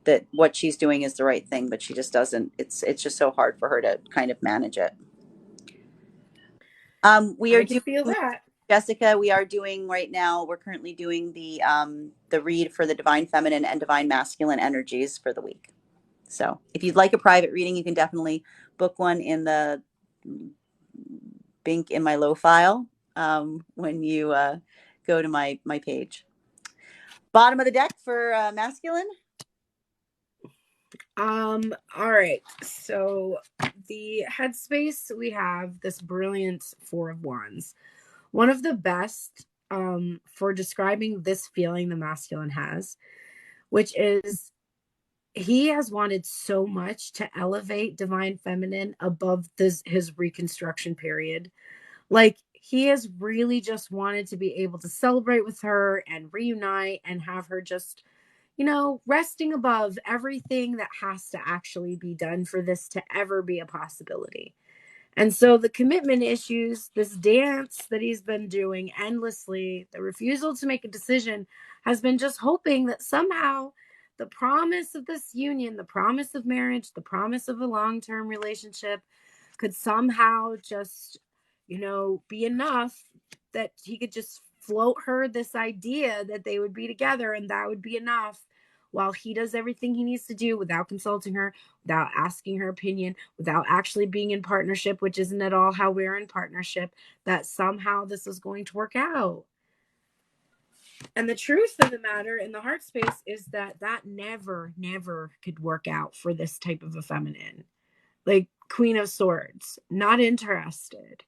that what she's doing is the right thing, but she just doesn't. It's just so hard for her to kind of manage it. We are I can feel doing, that. Jessica. We are doing right now. We're currently doing the read for the divine feminine and divine masculine energies for the week. So if you'd like a private reading, you can definitely book one in the Bink in my low file when you go to my page. Bottom of the deck for masculine. All right. So the headspace, we have this brilliant Four of Wands. One of the best for describing this feeling the masculine has, which is he has wanted so much to elevate divine feminine above his reconstruction period. Like he has really just wanted to be able to celebrate with her and reunite and have her just, resting above everything that has to actually be done for this to ever be a possibility. And so the commitment issues, this dance that he's been doing endlessly, the refusal to make a decision, has been just hoping that somehow the promise of this union, the promise of marriage, the promise of a long-term relationship could somehow just, be enough that he could just float her this idea that they would be together and that would be enough while he does everything he needs to do without consulting her, without asking her opinion, without actually being in partnership, which isn't at all how we're in partnership, that somehow this is going to work out. And the truth of the matter in the heart space is that never could work out for this type of a feminine. Like Queen of Swords, not interested,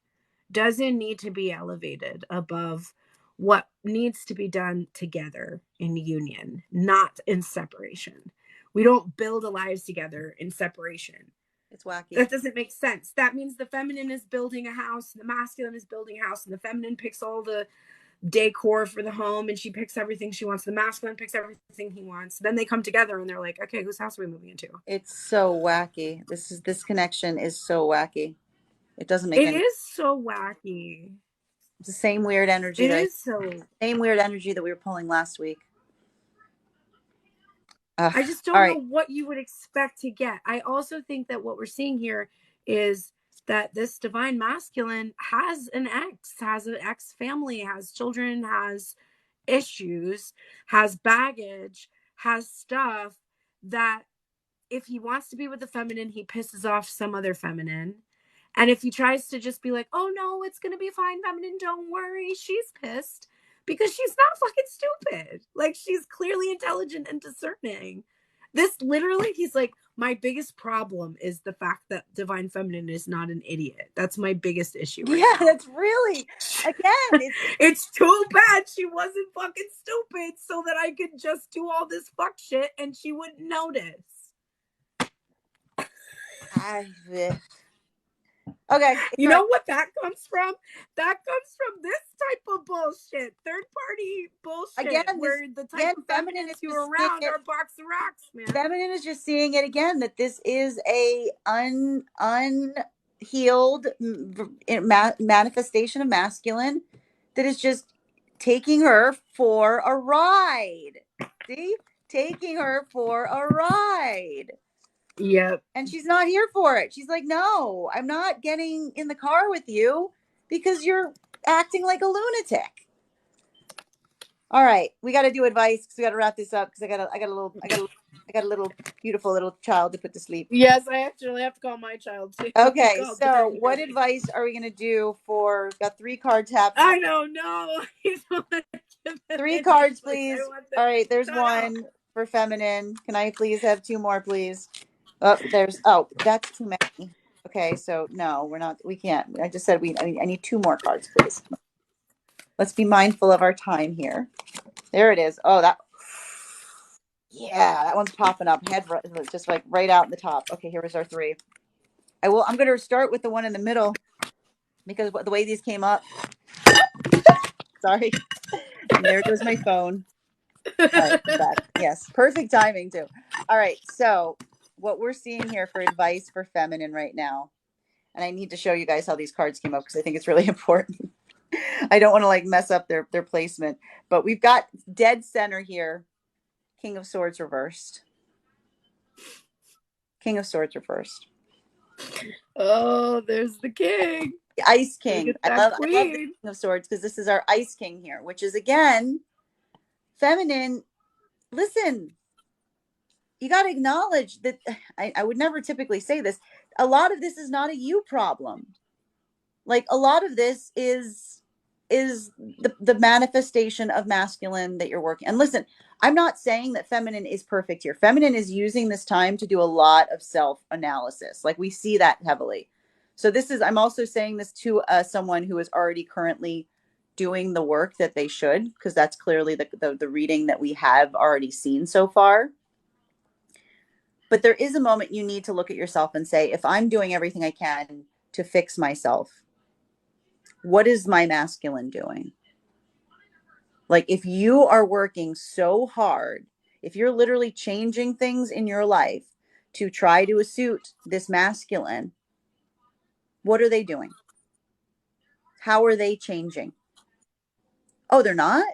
doesn't need to be elevated above what needs to be done together in union, not in separation. We don't build our lives together in separation. It's wacky. That doesn't make sense. That means the feminine is building a house, the masculine is building a house, and the feminine picks all the decor for the home and she picks everything she wants. The masculine picks everything he wants. Then they come together and they're like, okay, whose house are we moving into? It's so wacky. This connection is so wacky. It doesn't make It any. is so wacky. It's the same weird energy It that is so. same weird energy that we were pulling last week. I just All don't know right. what you would expect to get. I also think that what we're seeing here is that this divine masculine has an ex family, has children, has issues, has baggage, has stuff that if he wants to be with the feminine, he pisses off some other feminine. And if he tries to just be like, oh no, it's going to be fine, feminine, don't worry, she's pissed because she's not fucking stupid. Like, she's clearly intelligent and discerning. This literally, he's like, my biggest problem is the fact that divine feminine is not an idiot. That's my biggest issue right Yeah, now. that's really, again, It's too bad she wasn't fucking stupid so that I could just do all this fuck shit and she wouldn't notice. Okay. You know what that comes from? That comes from this type of bullshit. Third party bullshit where the type of feminines you are around are box of rocks, man. Feminine is just seeing it again that this is a unhealed manifestation of masculine that is just taking her for a ride. See? Taking her for a ride. Yep. And she's not here for it. She's like, no, I'm not getting in the car with you because you're acting like a lunatic. All right, we got to do advice because we got to wrap this up because I got a little beautiful little child to put to sleep. Yes, I actually have to call my child too. Okay, so what advice are we gonna do for? Got 3 card taps. I don't know. 3 cards, please. All right, there's one for feminine. Can I please have 2 more, please? Oh, that's too many. Okay, so no, we're not. We can't. I just said I need two more cards, please. Let's be mindful of our time here. There it is. Oh, that. Yeah, that one's popping up. Head just like right out in the top. Okay, here was our three. I'm going to start with the one in the middle because the way these came up. Sorry. And there goes my phone. All right, I'm back. Yes, perfect timing too. All right, so what we're seeing here for advice for feminine right now, and I need to show you guys how these cards came up because I think it's really important. I don't want to like mess up their placement, but we've got dead center here, King of Swords reversed. King of Swords reversed. Oh, there's the king. The Ice Gotta King. get I that love the queen. King of Swords because this is our Ice King here, which is again feminine. Listen, you got to acknowledge that I would never typically say this. A lot of this is not a you problem. Like a lot of this is the manifestation of masculine that you're working. And listen, I'm not saying that feminine is perfect here. Feminine is using this time to do a lot of self analysis. Like we see that heavily. So this is I'm also saying this to someone who is already currently doing the work that they should, because that's clearly the reading that we have already seen so far. But there is a moment you need to look at yourself and say, if I'm doing everything I can to fix myself, what is my masculine doing? Like, if you are working so hard, if you're literally changing things in your life to try to suit this masculine, what are they doing? How are they changing? Oh, they're not?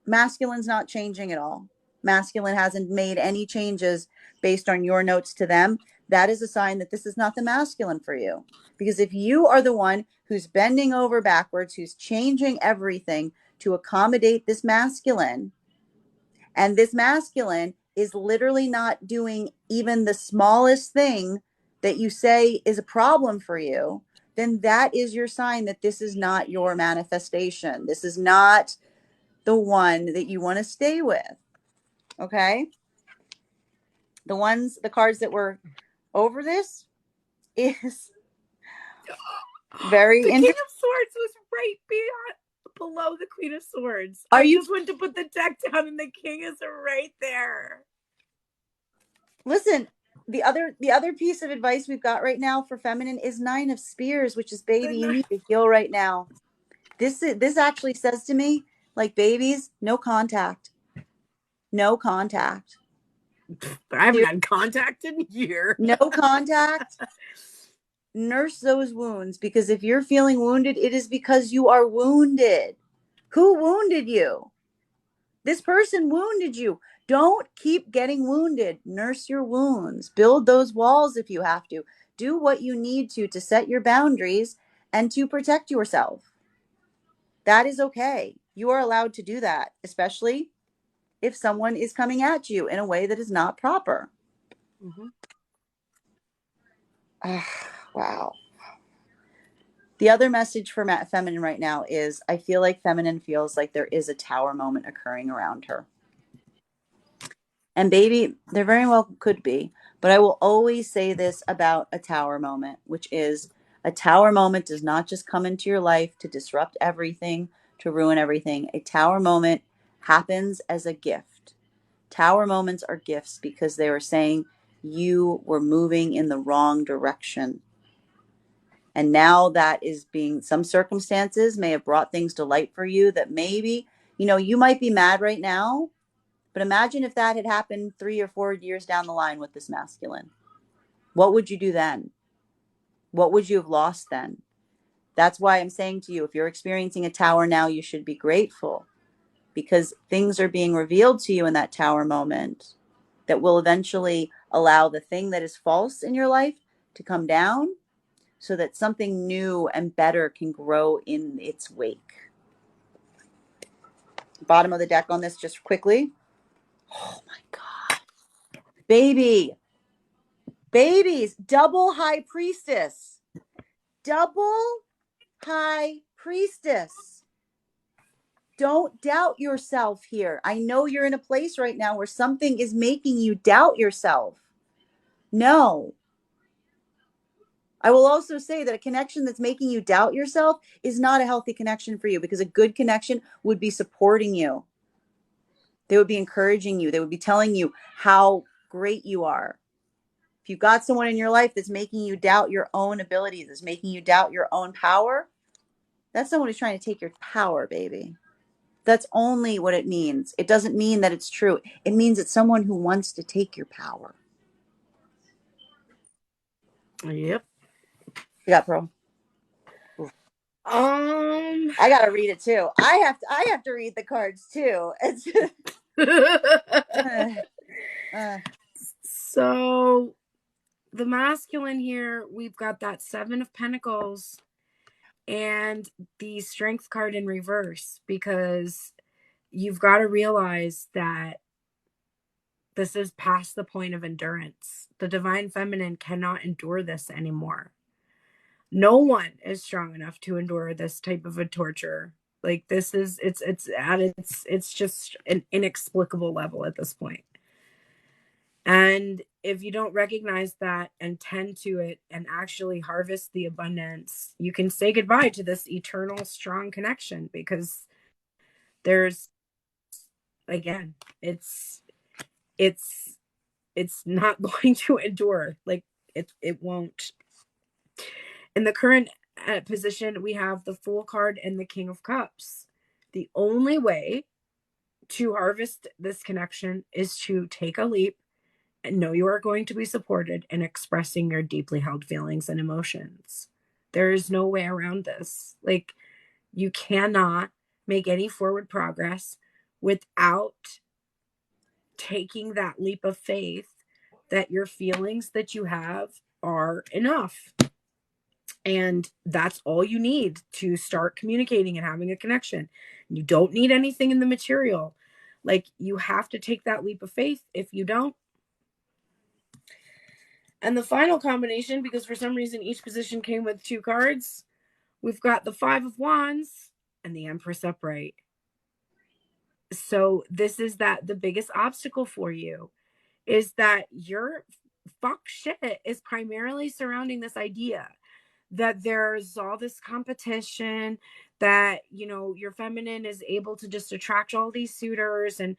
Masculine's not changing at all. Masculine hasn't made any changes based on your notes to them. That is a sign that this is not the masculine for you. Because if you are the one who's bending over backwards, who's changing everything to accommodate this masculine, and this masculine is literally not doing even the smallest thing that you say is a problem for you, then that is your sign that this is not your manifestation. This is not the one that you want to stay with. Okay. The cards that were over this is very The King interesting. of Swords was right below the Queen of Swords. Are I you just went to put the deck down and the king is right there. listen? The other piece of advice we've got right now for feminine is Nine of Spears, which is baby, you need to heal right now. This actually says to me, like babies, no contact. No contact. But I haven't had contact in years. No contact. Nurse those wounds, because if you're feeling wounded, it is because you are wounded. Who wounded you? This person wounded you. Don't keep getting wounded. Nurse your wounds. Build those walls if you have to. Do what you need to set your boundaries and to protect yourself. That is okay. You are allowed to do that, especially if someone is coming at you in a way that is not proper. Mm-hmm. Wow. The other message for feminine right now is I feel like feminine feels like there is a tower moment occurring around her. And baby, there very well could be. But I will always say this about a tower moment, which is a tower moment does not just come into your life to disrupt everything, to ruin everything. A tower moment happens as a gift. Tower moments are gifts because they are saying you were moving in the wrong direction. And now that is being, some circumstances may have brought things to light for you that maybe, you might be mad right now, but imagine if that had happened 3 or 4 years down the line with this masculine. What would you do then? What would you have lost then? That's why I'm saying to you, if you're experiencing a tower now, you should be grateful because things are being revealed to you in that tower moment that will eventually allow the thing that is false in your life to come down so that something new and better can grow in its wake. Bottom of the deck on this just quickly. Oh my God. Babies, double high priestess. Double high priestess. Don't doubt yourself here. I know you're in a place right now where something is making you doubt yourself. No. I will also say that a connection that's making you doubt yourself is not a healthy connection for you, because a good connection would be supporting you. They would be encouraging you. They would be telling you how great you are. If you've got someone in your life that's making you doubt your own abilities, that's making you doubt your own power, that's someone who's trying to take your power, baby. That's only what it means. It doesn't mean that it's true. It means it's someone who wants to take your power. Yep. You got Pearl? Um. I gotta read it too. I have to read the cards too. It's uh, So the masculine here, we've got that 7 of Pentacles and the Strength card in reverse, because you've got to realize that this is past the point of endurance. The divine feminine cannot endure this anymore. No one is strong enough to endure this type of a torture. Like, this is, it's just an inexplicable level at this point. And if you don't recognize that and tend to it and actually harvest the abundance, you can say goodbye to this eternal strong connection, because there's, again, it's it's not going to endure. Like, it won't. In the current position, we have the Fool card and the King of Cups. The only way to harvest this connection is to take a leap and know you are going to be supported in expressing your deeply held feelings and emotions. There is no way around this. Like, you cannot make any forward progress without taking that leap of faith that your feelings that you have are enough. And that's all you need to start communicating and having a connection. You don't need anything in the material. Like, you have to take that leap of faith. If you don't, and the final combination, because for some reason each position came with 2 cards, we've got the 5 of Wands and the Empress upright. So this is that the biggest obstacle for you is that your fuck shit is primarily surrounding this idea that there's all this competition, that your feminine is able to just attract all these suitors, and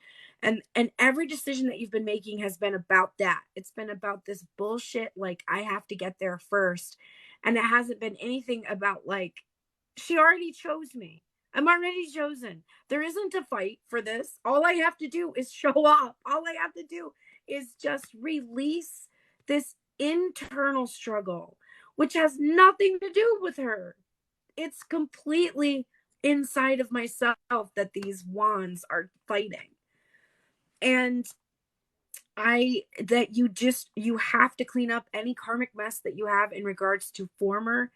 every decision that you've been making has been about that. It's been about this bullshit, like, I have to get there first. And it hasn't been anything about, like, she already chose me. I'm already chosen. There isn't a fight for this. All I have to do is show up. All I have to do is just release this internal struggle, which has nothing to do with her. It's completely inside of myself that these wands are fighting. And you have to clean up any karmic mess that you have in regards to former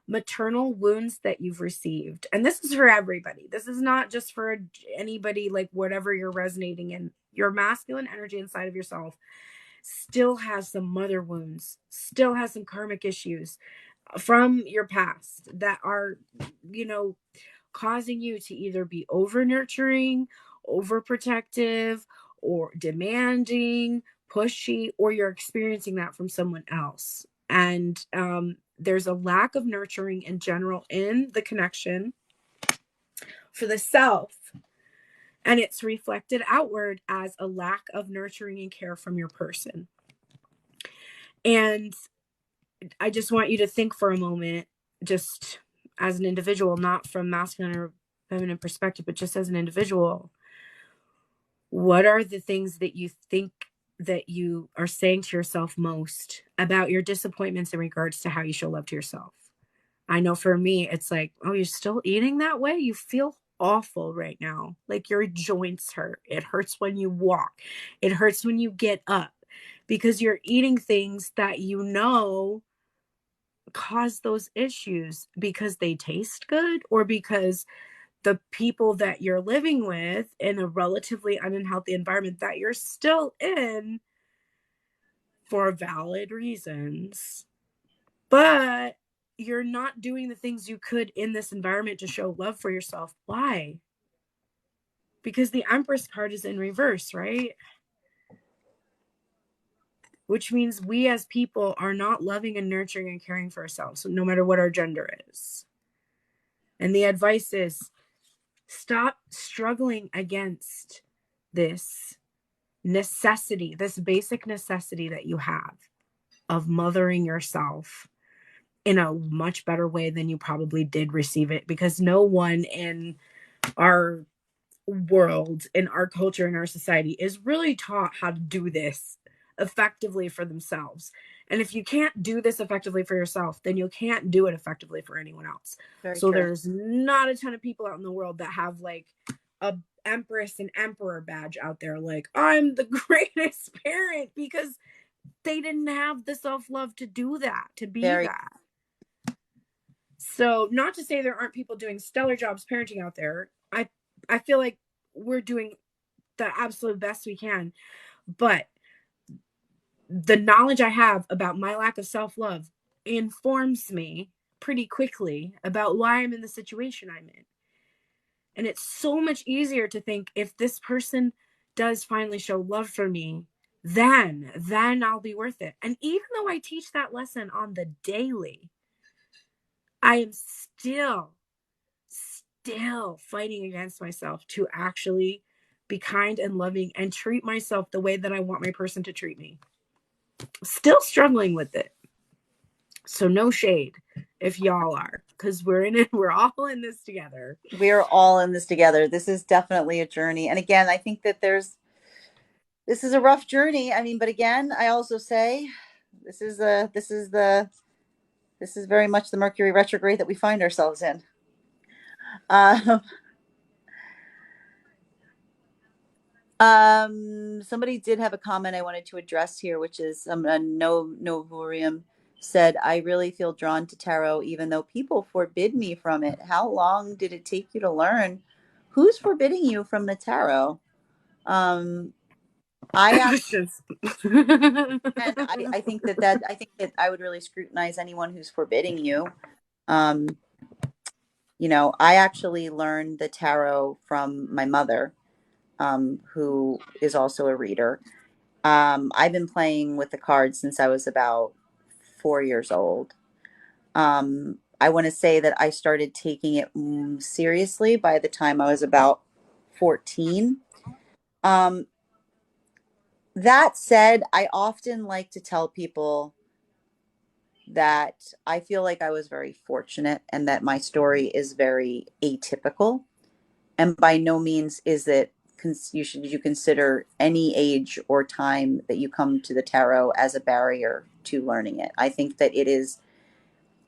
maternal wounds that you've received. And this is for everybody. This is not just for anybody, like, whatever you're resonating in. Your masculine energy inside of yourself still has some mother wounds, still has some karmic issues from your past that are, causing you to either be over nurturing, overprotective, or demanding, pushy, or you're experiencing that from someone else. And there's a lack of nurturing in general in the connection for the self. And it's reflected outward as a lack of nurturing and care from your person. And I just want you to think for a moment, just as an individual, not from masculine or feminine perspective, but just as an individual, what are the things that you think that you are saying to yourself most about your disappointments in regards to how you show love to yourself? I know for me, it's like, oh, you're still eating that way? You feel awful right now. Like, your joints hurt. It hurts when you walk. It hurts when you get up, because you're eating things that cause those issues because they taste good, or because the people that you're living with in a relatively unhealthy environment that you're still in for valid reasons, but you're not doing the things you could in this environment to show love for yourself. Why? Because the Empress card is in reverse, right? which means we as people are not loving and nurturing and caring for ourselves, no matter what our gender is. And the advice is stop struggling against this necessity, this basic necessity that you have of mothering yourself in a much better way than you probably did receive it, because no one in our world, in our culture, in our society is really taught how to do this effectively for themselves. And if you can't do this effectively for yourself, then you can't do it effectively for anyone else. Very So true. there's not a ton of people out in the world that have like a empress and emperor badge out there, like I'm the greatest parent, because they didn't have the self-love to do that, to be Very. that. So not to say there aren't people doing stellar jobs parenting out there. I feel like we're doing the absolute best we can, but the knowledge I have about my lack of self-love informs me pretty quickly about why I'm in the situation I'm in. And it's so much easier to think, if this person does finally show love for me, then I'll be worth it. And even though I teach that lesson on the daily, I am still fighting against myself to actually be kind and loving and treat myself the way that I want my person to treat me. Still struggling with it. So no shade if y'all are, because we're in it. We're all in this together. We're all in this together. This is definitely a journey. And again, I think that this is a rough journey. I mean, but again, I also say this is very much the Mercury retrograde that we find ourselves in. Um, somebody did have a comment I wanted to address here, which is no Novorium said, I really feel drawn to tarot, even though people forbid me from it. How long did it take you to learn? Who's forbidding you from the tarot? Um, I and I think that I would really scrutinize anyone who's forbidding you. Um, you know, I actually learned the tarot from my mother, who is also a reader. I've been playing with the cards since I was about 4 years old. I want to say that I started taking it seriously by the time I was about 14. Um, that said, I often like to tell people that I feel like I was very fortunate and that my story is very atypical. And by no means is it you consider any age or time that you come to the tarot as a barrier to learning it. I think that it is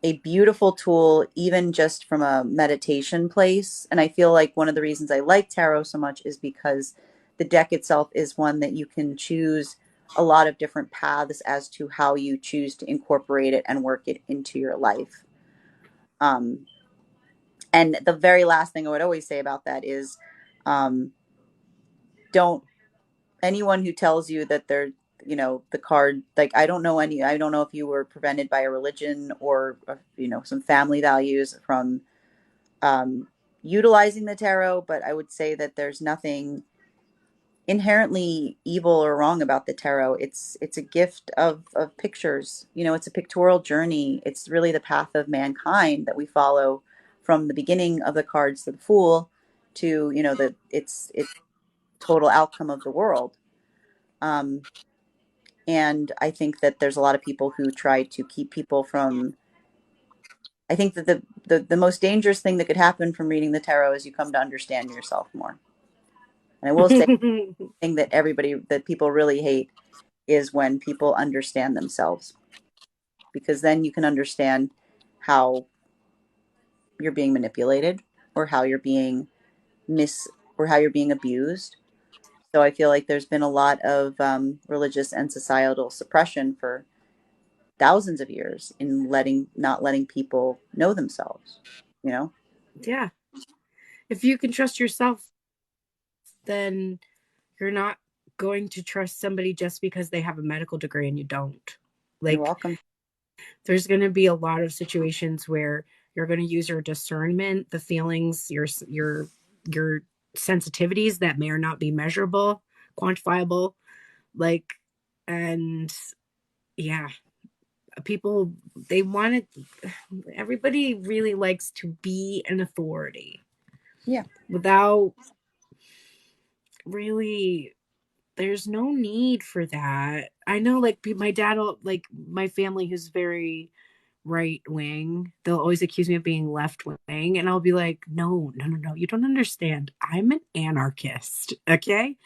a beautiful tool, even just from a meditation place. And I feel like one of the reasons I like tarot so much is because the deck itself is one that you can choose a lot of different paths as to how you choose to incorporate it and work it into your life. Um, and the very last thing I would always say about that is, um, don't anyone who tells you that they're, you know, the card, like I don't know if you were prevented by a religion or you know, some family values from utilizing the tarot, but I would say that there's nothing inherently evil or wrong about the tarot. It's a gift of pictures. You know, it's a pictorial journey. It's really the path of mankind that we follow from the beginning of the cards to the Fool to, you know, the it's total outcome of the world. Um, and I think that there's a lot of people who try to keep people from. I think that the most dangerous thing that could happen from reading the tarot is you come to understand yourself more. And I will say, the thing that that people really hate is when people understand themselves, because then you can understand how you're being manipulated or how you're being mis or how you're being abused. So I feel like there's been a lot of religious and societal suppression for thousands of years in not letting people know themselves, you know. Yeah. If you can trust yourself, then you're not going to trust somebody just because they have a medical degree and you don't. You're Like, welcome. there's going to be a lot of situations where you're going to use your discernment, the feelings, your sensitivities that may or not be measurable, quantifiable, like, and yeah, people, they want to, everybody really likes to be an authority Yeah. without really, there's no need for that. I know, like, my dad, like, my family who's very right wing, they'll always accuse me of being left wing. And I'll be like, no, no, no, no. You don't understand. I'm an anarchist. Okay.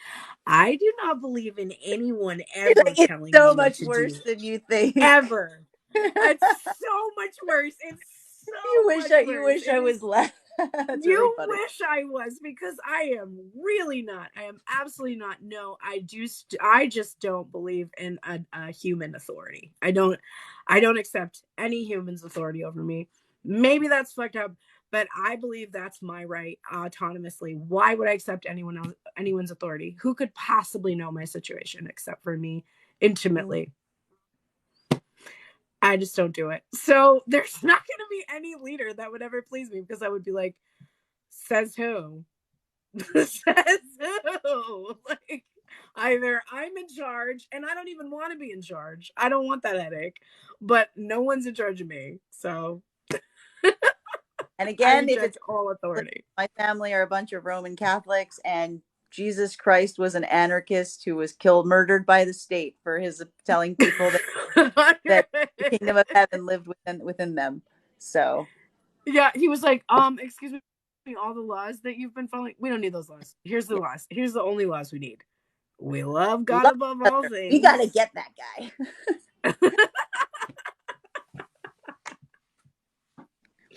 I do not believe in anyone ever Like, it's telling so me what much to do. worse than you think. Ever. It's so much worse. It's so much You worse. wish It I is. was left. That's really You funny. wish I was, because I am really not. I am absolutely not. No, I just don't believe in a human authority. I don't accept any human's authority over me. Maybe that's fucked up, but I believe that's my right autonomously. Why would I accept anyone's authority? Who could possibly know my situation except for me Mm. intimately? I just don't do it. So there's not going to be any leader that would ever please me, because I would be like, says who? Says who? Like, either I'm in charge, and I don't even want to be in charge. I don't want that headache, but no one's in charge of me. So And I again, if reject it's all authority. my family are a bunch of Roman Catholics, and Jesus Christ was an anarchist who was killed, murdered by the state for his telling people that the kingdom of heaven lived within them. So Yeah, he was like, excuse me, all the laws that you've been following, we don't need those laws. Here's the yeah, laws. Here's the only laws we need. We love God love above each all other. We got to things. get that guy.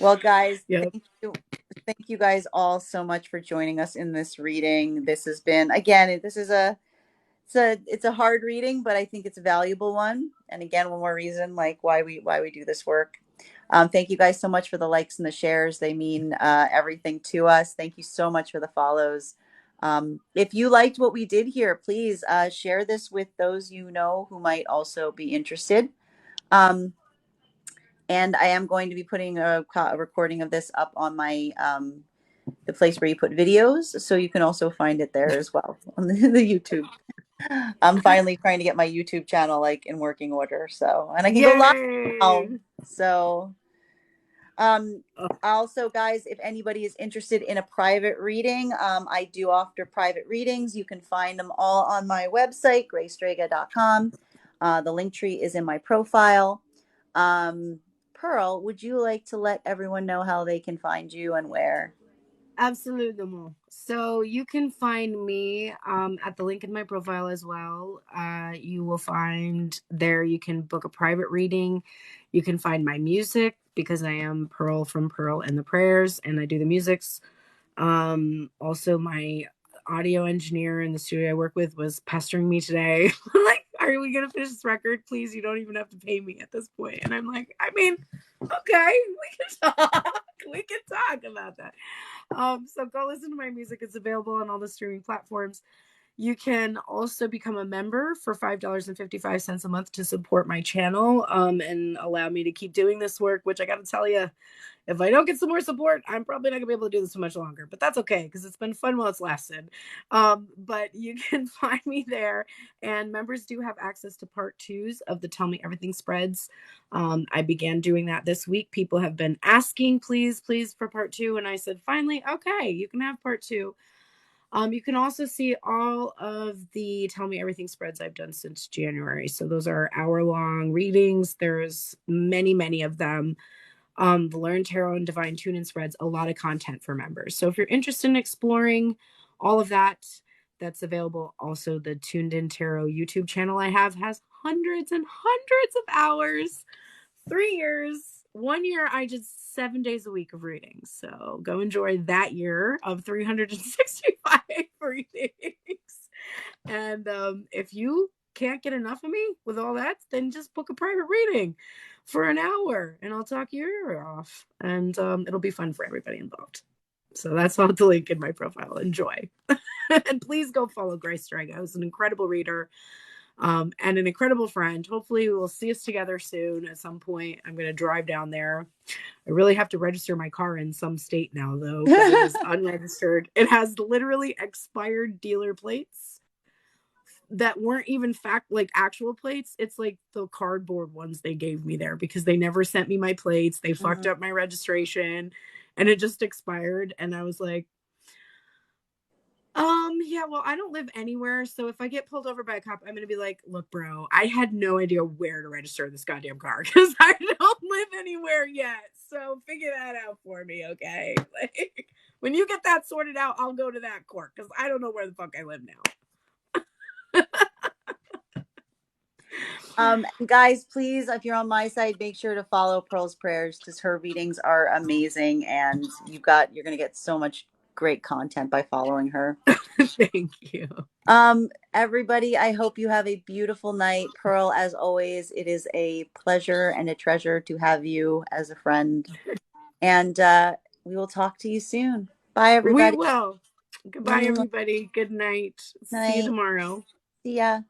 Well, guys, Yep. thank you guys all so much for joining us in this reading. This has been, again, this is it's a hard reading, but I think it's a valuable one. And again, one more reason like why we do this work. Thank you guys so much for the likes and the shares. They mean everything to us. Thank you so much for the follows. If you liked what we did here, please share this with those you know who might also be interested. Um, and I am going to be putting a recording of this up on my the place where you put videos, so you can also find it there as well on the YouTube. I'm finally trying to get my YouTube channel like in working order, so and I can go live now. Yay. So Oh, also, guys, if anybody is interested in a private reading, I do offer private readings. You can find them all on my website, graystrega.com. The link tree is in my profile. Pearl, would you like to let everyone know how they can find you and where? absolutely. So you can find me at the link in my profile as well. You will find there, you can book a private reading. You can find my music, because I am Pearl from Pearl and the Prayers, and I do the musics. Also, my audio engineer in the studio I work with was pestering me today. Like, are we gonna finish this record? Please, you don't even have to pay me at this point. And I'm like, I mean, okay, we can talk. We can talk about that. So go listen to my music. It's available on all the streaming platforms. You can also become a member for $5.55 a month to support my channel, and allow me to keep doing this work, which I got to tell you, if I don't get some more support, I'm probably not gonna be able to do this for much longer, but that's okay, because it's been fun while it's lasted. But you can find me there, and members do have access to part twos of the Tell Me Everything spreads. I began doing that this week. People have been asking, please, please, for part two, and I said, finally, okay, you can have part two. You can also see all of the Tell Me Everything spreads I've done since January. So those are hour-long readings. There's many, many of them. The Learn Tarot and Divine Tune In spreads, a lot of content for members. So if you're interested in exploring all of that, that's available. Also, the Tuned In Tarot YouTube channel I have has hundreds and hundreds of hours. 3 years. 1 year, I did 7 days a week of readings. So go enjoy that year of 365 readings. And if you can't get enough of me with all that, then just book a private reading for an hour, and I'll talk your ear off. And it'll be fun for everybody involved. So that's all the link in my profile. Enjoy. And please go follow Grace Strega, who's an incredible reader, and an incredible friend. Hopefully, we will see us together soon at some point. I'm going to drive down there. I really have to register my car in some state now, though, because it is unregistered. It has literally expired dealer plates that weren't even like actual plates. It's like the cardboard ones they gave me there because they never sent me my plates. They fucked Mhm. up my registration and it just expired. And I was like, yeah, well, I don't live anywhere. So if I get pulled over by a cop, I'm gonna be like, look, bro, I had no idea where to register this goddamn car because I don't live anywhere yet. So figure that out for me, okay? Like when you get that sorted out, I'll go to that court because I don't know where the fuck I live now. Guys, please, if you're on my side, make sure to follow Pearl's Prayers because her readings are amazing, and you're gonna get so much great content by following her. Thank you. Everybody, I hope you have a beautiful night. Pearl, as always, it is a pleasure and a treasure to have you as a friend. And we will talk to you soon. Bye, We everybody. will. Goodbye, Mwah. everybody. Good night. See you Night. tomorrow. See ya.